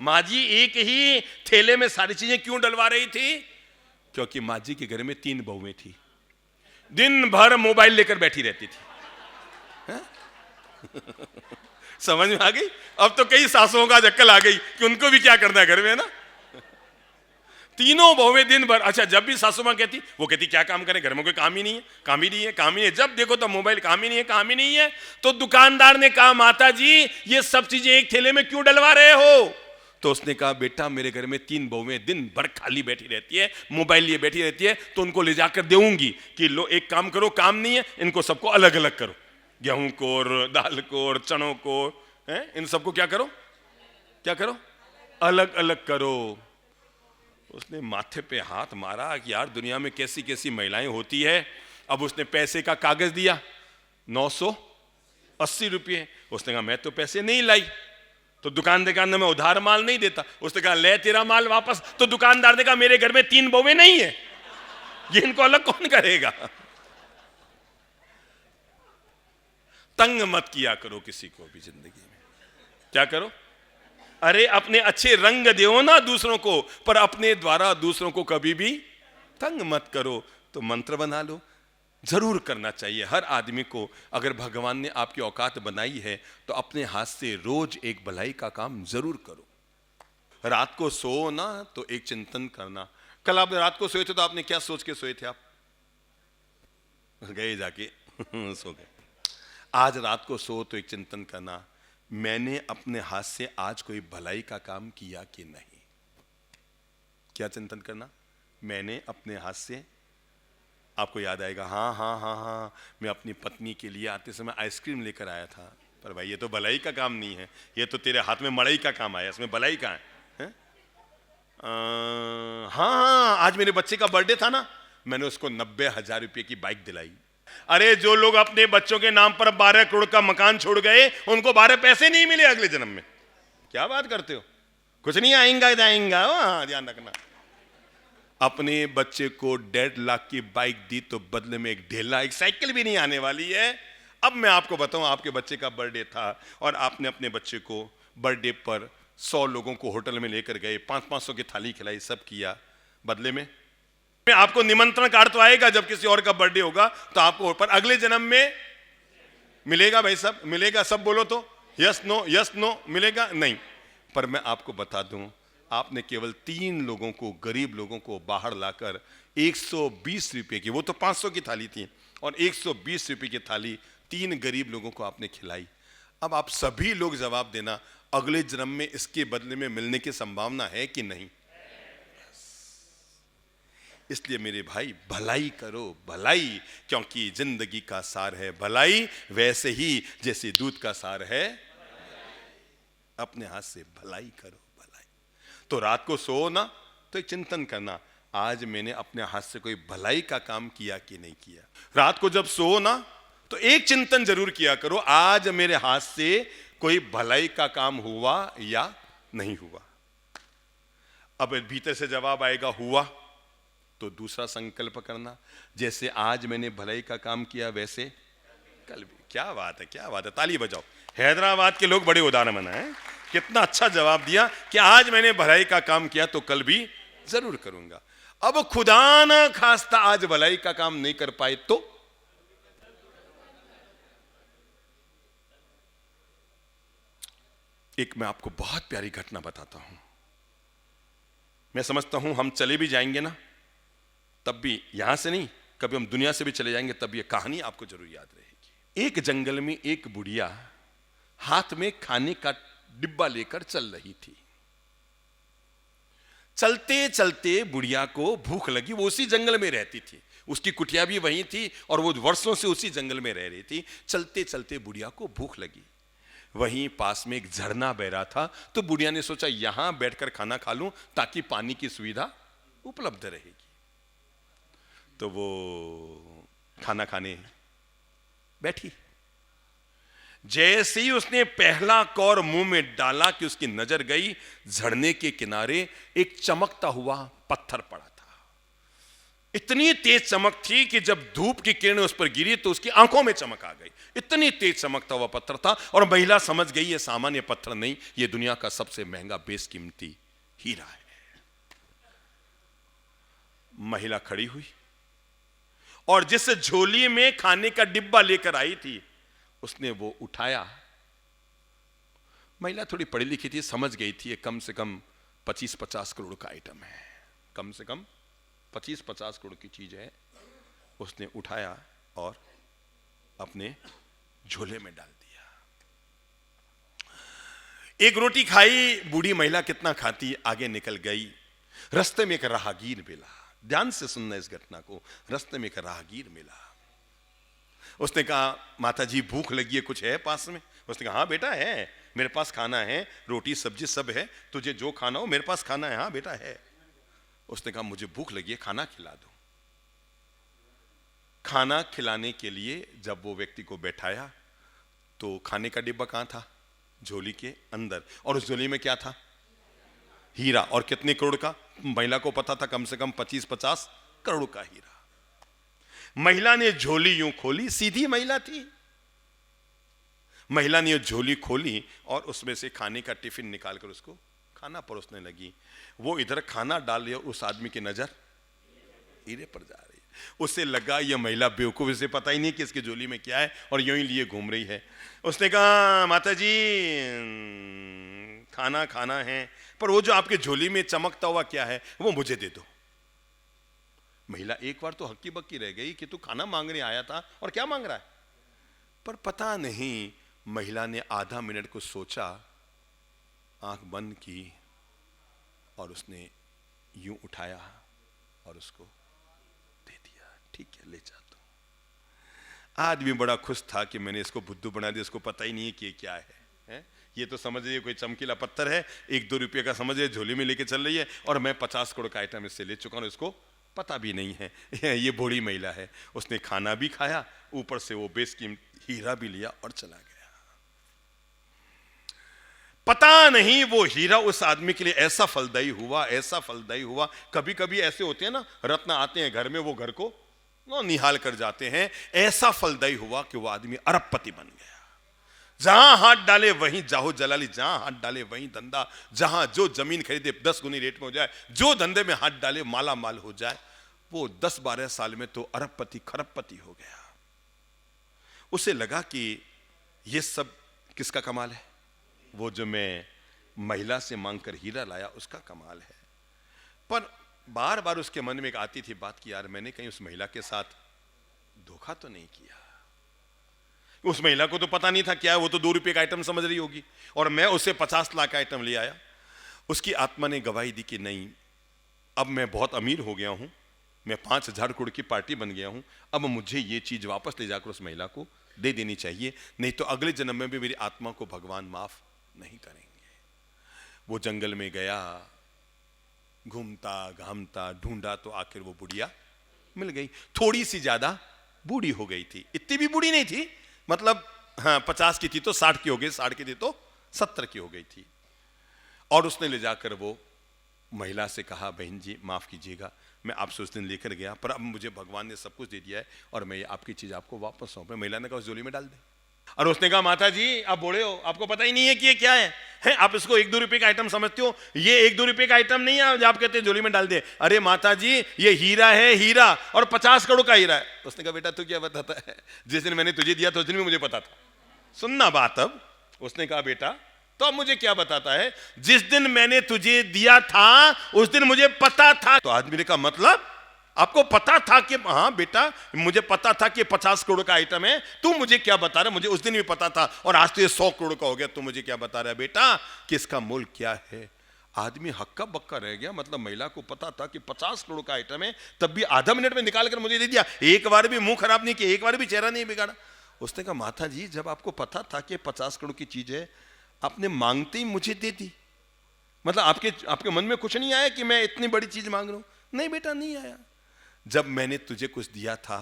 माँ जी एक ही थैले में सारी चीजें क्यों डलवा रही थी, क्योंकि माँ जी के घर में 3 बहुएं थी, दिन भर मोबाइल लेकर बैठी रहती थी। समझ में आ गई। अब तो कई सासुओं का अक्ल आ गई कि उनको भी क्या करना है घर में, ना। तीनों बहुएं दिन भर। अच्छा, जब भी सासू मां कहती, वो कहती क्या काम करें, घर में कोई काम ही नहीं है, काम ही नहीं है, काम ही नहीं है। जब देखो तो मोबाइल, काम ही नहीं है, काम ही नहीं है। तो दुकानदार ने कहा माता जी ये सब चीजें एक थैले में क्यों डलवा रहे हो। तो उसने कहा बेटा मेरे घर में 3 बहुएं दिन भर खाली बैठी रहती है, मोबाइल लिए बैठी रहती है, तो उनको ले जाकर देऊंगी कि लो एक काम करो, काम नहीं है इनको सबको अलग अलग करो, गेहूं को और दाल को और चनों को, है इन सबको क्या करो, क्या करो, अलग अलग करो। उसने माथे पे हाथ मारा कि यार दुनिया में कैसी कैसी महिलाएं होती है। अब उसने पैसे का कागज दिया 980 रुपये। उसने कहा मैं तो पैसे नहीं लाई। तो दुकानदार ने मैं उधार माल नहीं देता। उसने कहा ले तेरा माल वापस। तो दुकानदार ने कहा मेरे घर में 3 बहुएं नहीं है, ये इनको अलग कौन करेगा। तंग मत किया करो किसी को भी जिंदगी में। क्या करो, अरे अपने अच्छे रंग दो ना दूसरों को, पर अपने द्वारा दूसरों को कभी भी तंग मत करो। तो मंत्र बना लो, जरूर करना चाहिए हर आदमी को। अगर भगवान ने आपकी औकात बनाई है तो अपने हाथ से रोज एक भलाई का काम जरूर करो। रात को सो ना तो एक चिंतन करना। कल आप रात को सोए थे तो आपने क्या सोच के सोए थे, आप गए जाके सो गए। आज रात को सो तो एक चिंतन करना, मैंने अपने हाथ से आज कोई भलाई का काम किया कि नहीं। क्या चिंतन करना, मैंने अपने हाथ से आपको याद आएगा, हाँ हाँ हाँ हाँ, मैं अपनी पत्नी के लिए आते समय आइसक्रीम लेकर आया था। पर भाई ये तो भलाई का काम नहीं है, ये तो तेरे हाथ में मड़ई का काम आया, इसमें भलाई कहाँ है? हाँ हाँ, आज मेरे बच्चे का बर्थडे था ना, मैंने उसको 90,000 रुपये की बाइक दिलाई। अरे जो लोग अपने बच्चों के नाम पर 12 करोड़ का मकान छोड़ गए, उनको 12 पैसे नहीं मिले अगले जन्म में। क्या बात करते हो? कुछ नहीं आएगा जाएगा, हाँ ध्यान रखना। अपने बच्चे को 1.5 लाख की बाइक दी तो बदले में एक ढेला, एक साइकिल भी नहीं आने वाली है। अब मैं आपको बताऊं, आपके बच्चे का बर्थडे था और आपने अपने बच्चे को बर्थडे पर 100 लोगों को होटल में लेकर गए, 500-500 की थाली खिलाई, सब किया। बदले में आपको निमंत्रण कार्ड तो आएगा जब किसी और का बर्थडे होगा, तो आपको पर अगले जन्म में मिलेगा भाई, सब मिलेगा। सब बोलो तो, यस नो मिलेगा नहीं। पर मैं आपको बता दूं, आपने केवल 3 लोगों को, गरीब लोगों को बाहर लाकर 120 रुपए की, वो तो 500 की थाली थी, और 120 रुपए की थाली 3 गरीब लोगों को आपने खिलाई। अब आप सभी लोग जवाब देना, अगले जन्म में इसके बदले में मिलने की संभावना है कि नहीं? इसलिए मेरे भाई, भलाई करो, भलाई, क्योंकि जिंदगी का सार है भलाई, वैसे ही जैसे दूध का सार है। अपने हाथ से भलाई करो, भलाई। तो रात को सो ना तो एक चिंतन करना, आज मैंने अपने हाथ से कोई भलाई का काम किया कि नहीं किया। रात को जब सो ना तो एक चिंतन जरूर किया करो, आज मेरे हाथ से कोई भलाई का काम हुआ या नहीं हुआ। अब भीतर से जवाब आएगा हुआ, तो दूसरा संकल्प करना, जैसे आज मैंने भलाई का काम किया वैसे कल भी। क्या बात है, क्या बात है, ताली बजाओ। हैदराबाद के लोग बड़े उदाहरण हैं, कितना अच्छा जवाब दिया कि आज मैंने भलाई का काम किया तो कल भी जरूर करूंगा। अब खुदा ना खास्ता आज भलाई का काम नहीं कर पाए तो एक मैं आपको बहुत प्यारी घटना बताता हूं। मैं समझता हूं हम चले भी जाएंगे ना, तब भी, यहां से नहीं, कभी हम दुनिया से भी चले जाएंगे तब ये कहानी आपको जरूर याद रहेगी। एक जंगल में एक बुढ़िया हाथ में खाने का डिब्बा लेकर चल रही थी। चलते चलते बुढ़िया को भूख लगी, वो उसी जंगल में रहती थी, उसकी कुटिया भी वहीं थी और वो वर्षों से उसी जंगल में रह रही थी। चलते चलते बुढ़िया को भूख लगी, वहीं पास में एक झरना बह रहा था, तो बुढ़िया ने सोचा यहां बैठकर खाना खा लूं ताकि पानी की सुविधा उपलब्ध रहेगी। तो वो खाना खाने बैठी। जैसे ही उसने पहला कौर मुंह में डाला कि उसकी नजर गई झरने के किनारे एक चमकता हुआ पत्थर पड़ा था। इतनी तेज चमक थी कि जब धूप की किरणें उस पर गिरी तो उसकी आंखों में चमक आ गई। इतनी तेज चमकता हुआ पत्थर था और महिला समझ गई ये सामान्य पत्थर नहीं, ये दुनिया का सबसे महंगा बेशकीमती हीरा है। महिला खड़ी हुई और जिस झोली में खाने का डिब्बा लेकर आई थी उसने वो उठाया। महिला थोड़ी पढ़ी लिखी थी, समझ गई थी ये कम से कम 25-50 करोड़ का आइटम है, कम से कम 25-50 करोड़ की चीज है। उसने उठाया और अपने झोले में डाल दिया। एक रोटी खाई बूढ़ी महिला, कितना खाती, आगे निकल गई। रास्ते में एक राहगीर मिला, ध्यान से सुनना इस घटना को। रास्ते में एक राहगीर मिला, उसने कहा माता जी भूख लगी है, कुछ है पास में? उसने कहा हाँ बेटा है, मेरे पास खाना है, रोटी सब्जी सब है, तुझे जो खाना हो मेरे पास खाना है। हाँ बेटा है। उसने कहा मुझे भूख लगी है, खाना खिला दो। खाना खिलाने के लिए जब वो व्यक्ति को बैठाया तो खाने का डिब्बा कहां था? झोली के अंदर। और उस झोली में क्या था? हीरा। और कितने करोड़ का? महिला को पता था कम से कम 25-50 करोड़ का हीरा। महिला ने झोली यूं खोली, सीधी महिला थी। महिला ने झोली खोली और उसमें से खाने का टिफिन निकालकर उसको खाना परोसने लगी। वो इधर खाना डाल रही है, उस आदमी की नजर हीरे पर जा रही है। उसे लगा ये महिला बेवकूफ, इसे पता ही नहीं कि इसकी झोली में क्या है और यूं ही लिए घूम रही है। उसने कहा माता जी खाना खाना है, पर वो जो आपके झोली में चमकता हुआ क्या है वो मुझे दे दो। महिला एक बार तो हक्की बक्की रह गई कि तू खाना मांगने आया था और क्या मांग रहा है, पर पता नहीं महिला ने आधा मिनट को सोचा, आंख बंद की और उसने यूं उठाया और उसको दे दिया। ठीक है ले जाता हूं। आदमी बड़ा खुश था कि मैंने इसको बुद्धू बना दिया, इसको पता ही नहीं है कि ये क्या है? ये तो समझ रही है कोई चमकीला पत्थर है, 1-2 रुपये का समझ रही झोली में लेके चल रही है, और मैं 50 करोड़ का आइटम इससे ले चुका हूं, इसको पता भी नहीं है। ये बूढ़ी महिला है, उसने खाना भी खाया, ऊपर से वो बेशकीमती हीरा भी लिया और चला गया। पता नहीं वो हीरा उस आदमी के लिए ऐसा फलदायी हुआ, ऐसा फलदायी हुआ। कभी कभी ऐसे होते हैं ना, रत्न आते हैं घर में, वो घर को निहाल कर जाते हैं। ऐसा फलदायी हुआ कि वो आदमी अरबपति बन गया। जहां हाथ डाले वहीं जाहो जलाली, जहां हाथ डाले वहीं धंधा, जहां जो जमीन खरीदे 10 गुनी रेट में हो जाए, जो धंधे में हाथ डाले माला माल हो जाए। वो 10-12 साल में तो अरबपति खरबपति हो गया। उसे लगा कि ये सब किसका कमाल है? वो जो मैं महिला से मांगकर हीरा लाया उसका कमाल है। पर बार बार उसके मन में एक आती थी बात कि यार मैंने कहीं उस महिला के साथ धोखा तो नहीं किया। उस महिला को तो पता नहीं था क्या है, वो तो 2 रुपये का आइटम समझ रही होगी, और मैं उसे 50 लाख का आइटम ले आया। उसकी आत्मा ने गवाही दी कि नहीं, अब मैं बहुत अमीर हो गया हूं, मैं 5000 करोड़ की पार्टी बन गया हूं, अब मुझे ये चीज वापस ले जाकर उस महिला को दे देनी चाहिए, नहीं तो अगले जन्म में भी मेरी आत्मा को भगवान माफ नहीं करेंगे। वो जंगल में गया, घूमता घामता ढूंढा, तो आखिर वो बुढ़िया मिल गई। थोड़ी सी ज्यादा बूढ़ी हो गई थी, इतनी भी बूढ़ी नहीं थी, मतलब हाँ 50 की थी तो 60 की हो गई, 60 की थी तो 70 की हो गई थी। और उसने ले जाकर वो महिला से कहा, बहन जी माफ कीजिएगा, मैं आपसे उस दिन लेकर गया, पर अब मुझे भगवान ने सब कुछ दे दिया है और मैं आपकी चीज आपको वापस सौंप। महिला ने कहा उस झोली में डाल दे। और उसने कहा माता जी आप बूढ़े हो, आपको पता ही नहीं है कि ये क्या है? आप इसको 1-2 रुपए का आइटम समझते हो, ये 1-2 रुपए का आइटम नहीं है, आप कहते हैं झोली में डाल दे। अरे माता जी ये हीरा है, हीरा, और 50 करोड़ का हीरा है। उसने कहा बेटा तू क्या बताता है, जिस दिन मैंने तुझे दिया था उस दिन भी मुझे पता था। सुनना बात अब। उसने कहा बेटा तो अब मुझे क्या बताता है, जिस दिन मैंने तुझे दिया था उस दिन मुझे पता था। तो आदमी ने कहा मतलब आपको पता था कि हाँ बेटा मुझे पता था कि 50 करोड़ का आइटम है, तू मुझे क्या बता रहा है, मुझे उस दिन भी पता था और आज तो ये 100 करोड़ का हो गया, तू मुझे क्या बता रहा है बेटा कि इसका मूल्य क्या है? आदमी हक्का बक्का रह गया। मतलब महिला को पता था कि 50 करोड़ का आइटम है, तब भी आधा मिनट में निकाल कर मुझे दे दिया, एक बार भी मुंह खराब नहीं किया, एक बार भी चेहरा नहीं बिगाड़ा। उसने कहा माता जी जब आपको पता था कि 50 करोड़ की चीज है, आपने मांगते ही मुझे दे दी, मतलब आपके मन में कुछ नहीं आया कि मैं इतनी बड़ी चीज मांग रहा हूं? नहीं बेटा नहीं आया। जब मैंने तुझे कुछ दिया था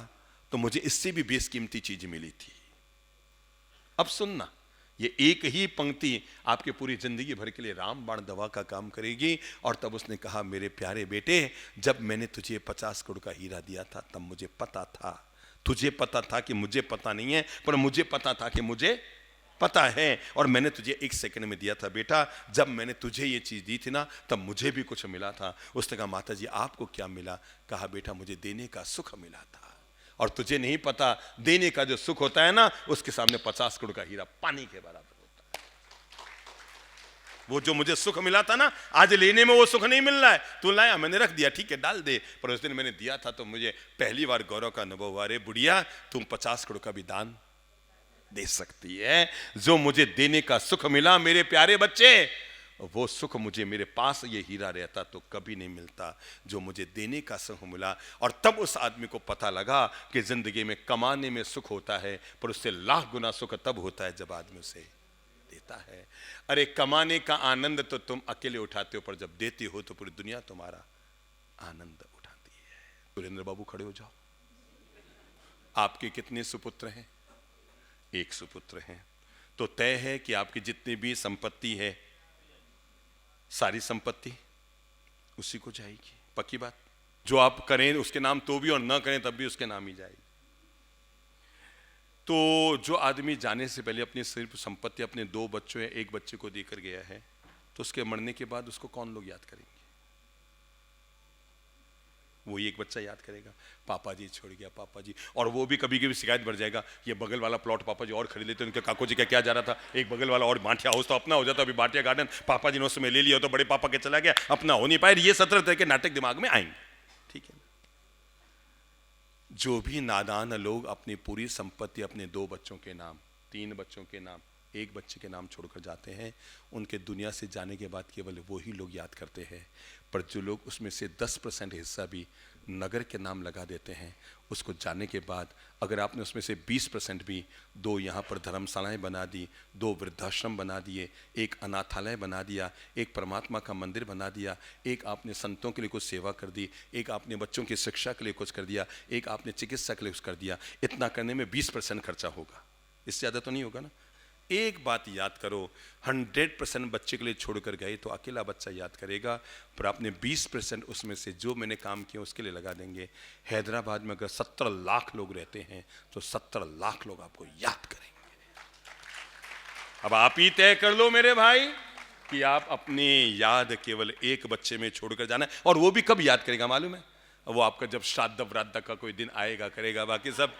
तो मुझे इससे भी बेशकीमती चीज मिली थी। अब सुनना, ये एक ही पंक्ति आपके पूरी जिंदगी भर के लिए रामबाण दवा का काम करेगी। और तब उसने कहा मेरे प्यारे बेटे जब मैंने तुझे 50 करोड़ का हीरा दिया था तब मुझे पता था, तुझे पता था कि मुझे पता नहीं है, पर मुझे पता था कि मुझे पता है, और मैंने तुझे 1 सेकंड में दिया था बेटा। जब मैंने तुझे ये चीज दी थी ना तब मुझे भी कुछ मिला था। उसने कहा माता जी आपको क्या मिला? कहा बेटा मुझे देने का सुख मिला था, और तुझे नहीं पता देने का जो सुख होता है ना उसके सामने 50 करोड़ का हीरा पानी के बराबर होता है। वो जो मुझे सुख मिला था ना, आज लेने में वो सुख नहीं मिल रहा है। तू लाया, मैंने रख दिया, ठीक है डाल दे, पर उस दिन मैंने दिया था तो मुझे पहली बार गौरव का अनुभव हुआ, रे बुढ़िया तुम 50 करोड़ का भी दान दे सकती है। जो मुझे देने का सुख मिला मेरे प्यारे बच्चे, वो सुख मुझे मेरे पास ये हीरा रहता तो कभी नहीं मिलता, जो मुझे देने का सुख मिला। और तब उस आदमी को पता लगा कि जिंदगी में कमाने में सुख होता है, पर उससे लाख गुना सुख तब होता है जब आदमी उसे देता है। अरे कमाने का आनंद तो तुम अकेले उठाते हो, पर जब देते हो तो पूरी दुनिया तुम्हारा आनंद उठाती है। सुरेंद्र बाबू खड़े हो जाओ। आपके कितने सुपुत्र हैं? 1 सुपुत्र हैं। तो तय है कि आपकी जितनी भी संपत्ति है सारी संपत्ति उसी को जाएगी, पक्की बात। जो आप करें उसके नाम तो भी, और ना करें तब भी उसके नाम ही जाएगी। तो जो आदमी जाने से पहले अपनी सिर्फ संपत्ति अपने 2 बच्चों या 1 बच्चे को देकर गया है, तो उसके मरने के बाद उसको कौन लोग याद करेंगे? वो एक बच्चा याद करेगा, पापा जी छोड़ गया पापा जी। और वो भी कभी कभी शिकायत बढ़ जाएगा, ये बगल वाला प्लॉट पापा जी और खरीद लेते, उनके काको जी का क्या जा रहा था, एक बगल वाला और बाटिया हाउस तो अपना हो जाता, अभी बाटिया गार्डन पापा जी ने उसमें ले लिया तो बड़े पापा के चला गया, अपना हो नहीं पाए। ये 17 तरह के नाटक दिमाग में आएंगे, ठीक है। जो भी नादान लोग अपनी पूरी संपत्ति अपने 2 बच्चों के नाम, 3 बच्चों के नाम, 1 बच्चे के नाम छोड़कर जाते हैं, उनके दुनिया से जाने के बाद केवल वो ही लोग याद करते हैं। पर जो लोग उसमें से 10% हिस्सा भी नगर के नाम लगा देते हैं। उसको जानने के बाद अगर आपने उसमें से 20% भी, 2 यहाँ पर धर्मशालाएं बना दी, 2 वृद्धाश्रम बना दिए, 1 अनाथालय बना दिया, 1 परमात्मा का मंदिर बना दिया, 1 आपने संतों के लिए कुछ सेवा कर दी, 1 आपने बच्चों की शिक्षा के लिए कुछ कर दिया, 1 आपने चिकित्सा के लिए कुछ कर दिया, इतना करने में 20% खर्चा होगा, इससे ज़्यादा तो नहीं होगा ना। एक बात याद करो, 100% बच्चे के लिए छोड़कर गए तो अकेला बच्चा याद करेगा, पर आपने 20% उसमें से जो मैंने काम किया उसके लिए लगा देंगे। हैदराबाद में अगर 17 लाख लोग रहते हैं तो 17 लाख लोग आपको याद करेंगे। अब आप ही तय कर लो मेरे भाई कि आप अपनी याद केवल एक बच्चे में छोड़कर जाना है, और वो भी कब याद करेगा मालूम है? वो आपका जब श्राद्ध व्राद्ध का कोई दिन आएगा करेगा, बाकी सब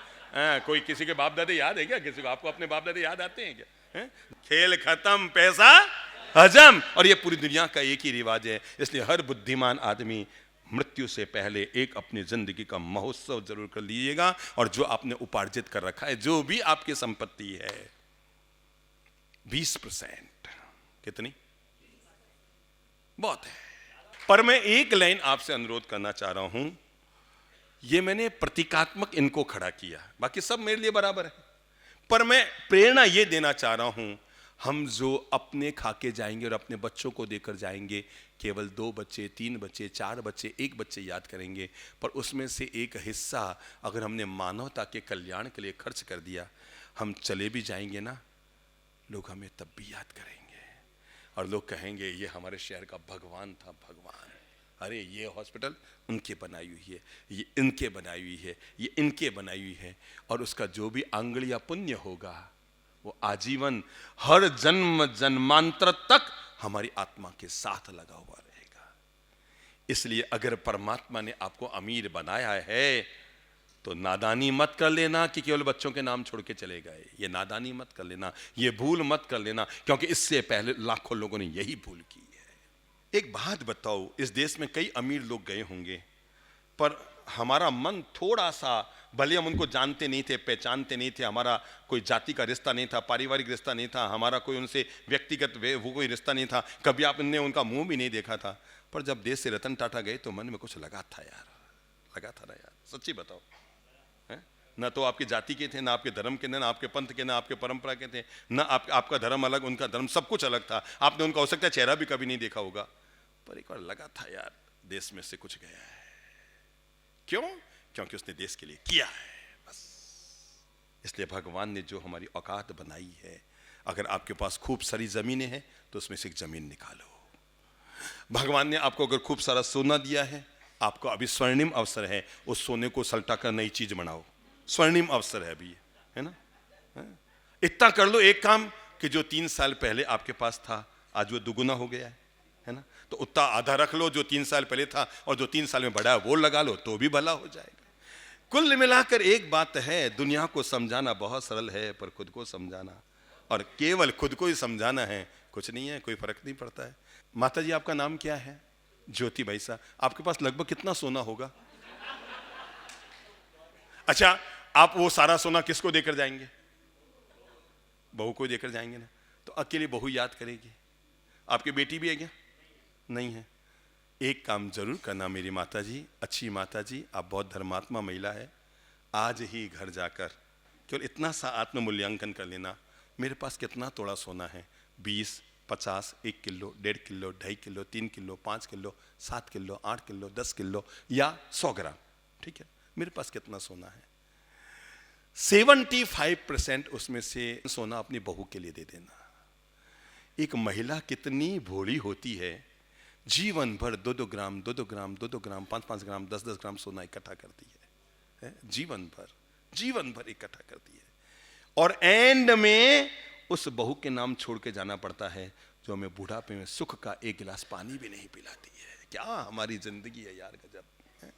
कोई किसी के बाप दादे याद है क्या? किसी को आपको अपने बाप दादे याद आते हैं क्या? खेल खत्म, पैसा हजम। और ये पूरी दुनिया का एक ही रिवाज है। इसलिए हर बुद्धिमान आदमी मृत्यु से पहले एक अपनी जिंदगी का महोत्सव जरूर कर लीजिएगा, और जो आपने उपार्जित कर रखा है, जो भी आपकी संपत्ति है, 20% कितनी बहुत है। पर मैं एक लाइन आपसे अनुरोध करना चाह रहा हूं, ये मैंने प्रतीकात्मक इनको खड़ा किया, बाकी सब मेरे लिए बराबर है, पर मैं प्रेरणा ये देना चाह रहा हूं, हम जो अपने खा के जाएंगे और अपने बच्चों को देकर जाएंगे, केवल 2 बच्चे, 3 बच्चे, 4 बच्चे, 1 बच्चे याद करेंगे, पर उसमें से एक हिस्सा अगर हमने मानवता के कल्याण के लिए खर्च कर दिया, हम चले भी जाएंगे ना, लोग हमें तब भी याद करेंगे, और लोग कहेंगे ये हमारे शहर का भगवान था, भगवान। अरे ये हॉस्पिटल उनके बनाई हुई है, ये इनके बनाई हुई है, ये इनके बनाई हुई है, और उसका जो भी आंगड़ी या पुण्य होगा वो आजीवन, हर जन्म जन्मांतर तक हमारी आत्मा के साथ लगा हुआ रहेगा। इसलिए अगर परमात्मा ने आपको अमीर बनाया है तो नादानी मत कर लेना कि केवल बच्चों के नाम छोड़ के चले गए, ये नादानी मत कर लेना, ये भूल मत कर लेना, क्योंकि इससे पहले लाखों लोगों ने यही भूल की है। एक बात बताओ, इस देश में कई अमीर लोग गए होंगे, पर हमारा मन थोड़ा सा, भले हम उनको जानते नहीं थे, पहचानते नहीं थे, हमारा कोई जाति का रिश्ता नहीं था, पारिवारिक रिश्ता नहीं था, हमारा कोई उनसे व्यक्तिगत वो कोई रिश्ता नहीं था, कभी आपने उनका मुंह भी नहीं देखा था, पर जब देश से रतन टाटा गए तो मन में कुछ लगा था यार, लगा था ना यार, सच्ची बताओ है? ना तो आपकी जाति के थे, ना आपके धर्म के, ना आपके पंथ के, ना आपके परंपरा के थे, ना आपका धर्म अलग, उनका धर्म, सब कुछ अलग था, आपने उनका हो सकता है चेहरा भी कभी नहीं देखा होगा, पर एक बार लगा था यार देश में से कुछ गया है। क्यों? क्योंकि उसने देश के लिए किया है, बस। इसलिए भगवान ने जो हमारी औकात बनाई है, अगर आपके पास खूब सारी जमीनें हैं तो उसमें से एक जमीन निकालो। भगवान ने आपको अगर खूब सारा सोना दिया है, आपको अभी स्वर्णिम अवसर है, उस सोने को सल्टा कर नई चीज बनाओ, स्वर्णिम अवसर है अभी, है ना? इतना कर लो एक काम कि जो 3 साल पहले आपके पास था आज वो दुगुना हो गया है ना? तो उतना आधा रख लो जो 3 साल पहले था, और जो 3 साल में बढ़ा है वो लगा लो, तो भी भला हो जाएगा। कुल मिलाकर एक बात है, दुनिया को समझाना बहुत सरल है, पर खुद को समझाना, और केवल खुद को ही समझाना है, कुछ नहीं है, कोई फर्क नहीं पड़ता है। माता जी आपका नाम क्या है? ज्योति भाई साहब, आपके पास लगभग कितना सोना होगा? अच्छा, आप वो सारा सोना किसको देकर जाएंगे? बहू को देकर जाएंगे ना, तो अकेली बहू याद करेगी। आपकी बेटी भी है क्या? नहीं है। एक काम जरूर करना मेरी माता जी, अच्छी माता जी, आप बहुत धर्मात्मा महिला है, आज ही घर जाकर केवल इतना सा आत्म मूल्यांकन कर लेना, मेरे पास कितना तोड़ा सोना है? 20, 50, 1 kilo, 1.5 kilo, 2.5 kilo, 3 kilo, 5 kilo, 7 kilo, 8 kilo, 10 kilo या 100 ग्राम, ठीक है, मेरे पास कितना सोना है? 75% उसमें से सोना अपनी बहू के लिए दे देना। एक महिला कितनी भोली होती है, जीवन भर 2-2 ग्राम, 2-2 ग्राम, 2-2 ग्राम, 5-5 ग्राम, 10-10 ग्राम सोना इकट्ठा करती है? जीवन भर इकट्ठा करती है, और एंड में उस बहू के नाम छोड़ के जाना पड़ता है, जो हमें बुढ़ापे में सुख का 1 गिलास पानी भी नहीं पिलाती है। क्या हमारी जिंदगी है यार, गजब है।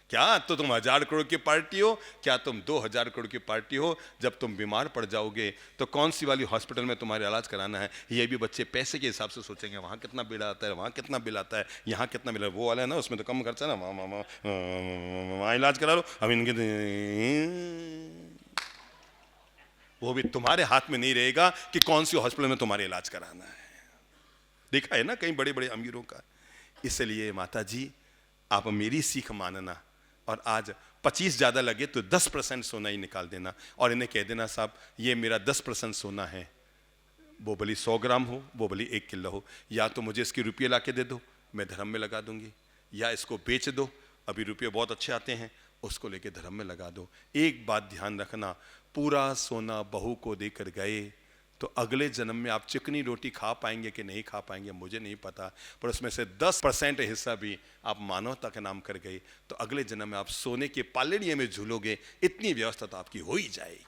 क्या तो तुम 1000 करोड़ की पार्टी हो, क्या तुम 2000 करोड़ की पार्टी हो? जब तुम बीमार पड़ जाओगे तो कौन सी वाली हॉस्पिटल में तुम्हारे इलाज कराना है, ये भी बच्चे पैसे के हिसाब से सोचेंगे, वहाँ कितना बिल आता है, वहाँ कितना बिल आता है, यहाँ कितना बिल है, वो वाला है ना उसमें तो कम खर्चा है ना, वहाँ इलाज करा लो। अब इनके वो भी तुम्हारे हाथ में नहीं रहेगा कि कौन सी हॉस्पिटल में तुम्हारे इलाज कराना है। देखा है ना कई बड़े बड़े अमीरों का। इसलिए माता जी आप मेरी सीख मानना, और आज 25 ज़्यादा लगे तो 10% सोना ही निकाल देना और इन्हें कह देना, साहब ये मेरा 10% सोना है, वो भली 100 ग्राम हो, वो भली 1 किलो हो, या तो मुझे इसके रुपये ला के दे दो, मैं धर्म में लगा दूंगी, या इसको बेच दो, अभी रुपये बहुत अच्छे आते हैं, उसको लेके धर्म में लगा दो। एक बात ध्यान रखना, पूरा सोना बहू को देकर गए तो अगले जन्म में आप चिकनी रोटी खा पाएंगे कि नहीं खा पाएंगे मुझे नहीं पता, पर उसमें से 10% हिस्सा भी आप मानवता के नाम कर गए तो अगले जन्म में आप सोने के पालड़िए में झूलोगे, इतनी व्यवस्था तो आपकी हो ही जाएगी।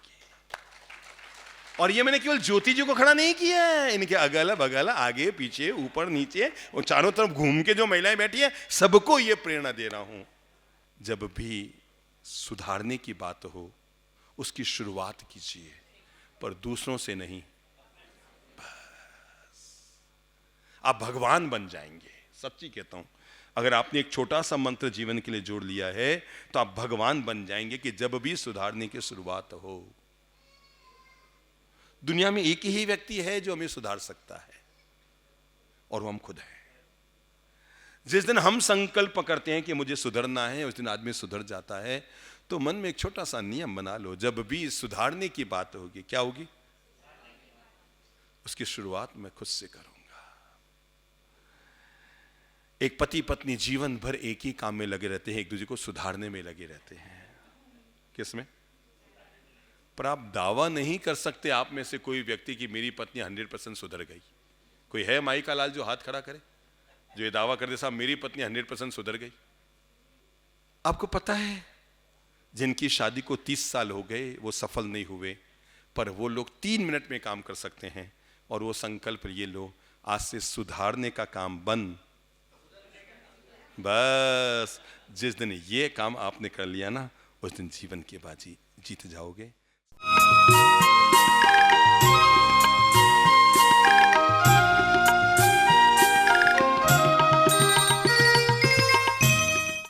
और ये मैंने केवल ज्योति जी को खड़ा नहीं किया है, इनके अगल बगल आगे पीछे ऊपर नीचे और चारों तरफ घूम के जो महिलाएं बैठी है सबको ये प्रेरणा दे रहा हूं, जब भी सुधारने की बात हो उसकी शुरुआत कीजिए, पर दूसरों से नहीं। आप भगवान बन जाएंगे, सच्ची कहता हूं। अगर आपने एक छोटा सा मंत्र जीवन के लिए जोड़ लिया है तो आप भगवान बन जाएंगे कि जब भी सुधारने की शुरुआत हो, दुनिया में एक ही व्यक्ति है जो हमें सुधार सकता है और वो हम खुद हैं। जिस दिन हम संकल्प करते हैं कि मुझे सुधरना है, उस दिन आदमी सुधर जाता है। तो मन में एक छोटा सा नियम बना लो, जब भी सुधारने की बात होगी, क्या होगी? उसकी शुरुआत मैं खुद से करूंगा। एक पति पत्नी जीवन भर एक ही काम में लगे रहते हैं, एक दूसरे को सुधारने में लगे रहते हैं। किसमें? पर आप दावा नहीं कर सकते आप में से कोई व्यक्ति की मेरी पत्नी 100% सुधर गई। कोई है माई का लाल जो हाथ खड़ा करे, जो ये दावा कर दे साहब मेरी पत्नी 100% सुधर गई? आपको पता है जिनकी शादी को 30 साल हो गए वो सफल नहीं हुए, पर वो लोग 3 मिनट में काम कर सकते हैं। और वो संकल्प ये लो, आज से सुधारने का काम बंद। बस जिस दिन ये काम आपने कर लिया ना, उस दिन जीवन की बाजी जीत जाओगे।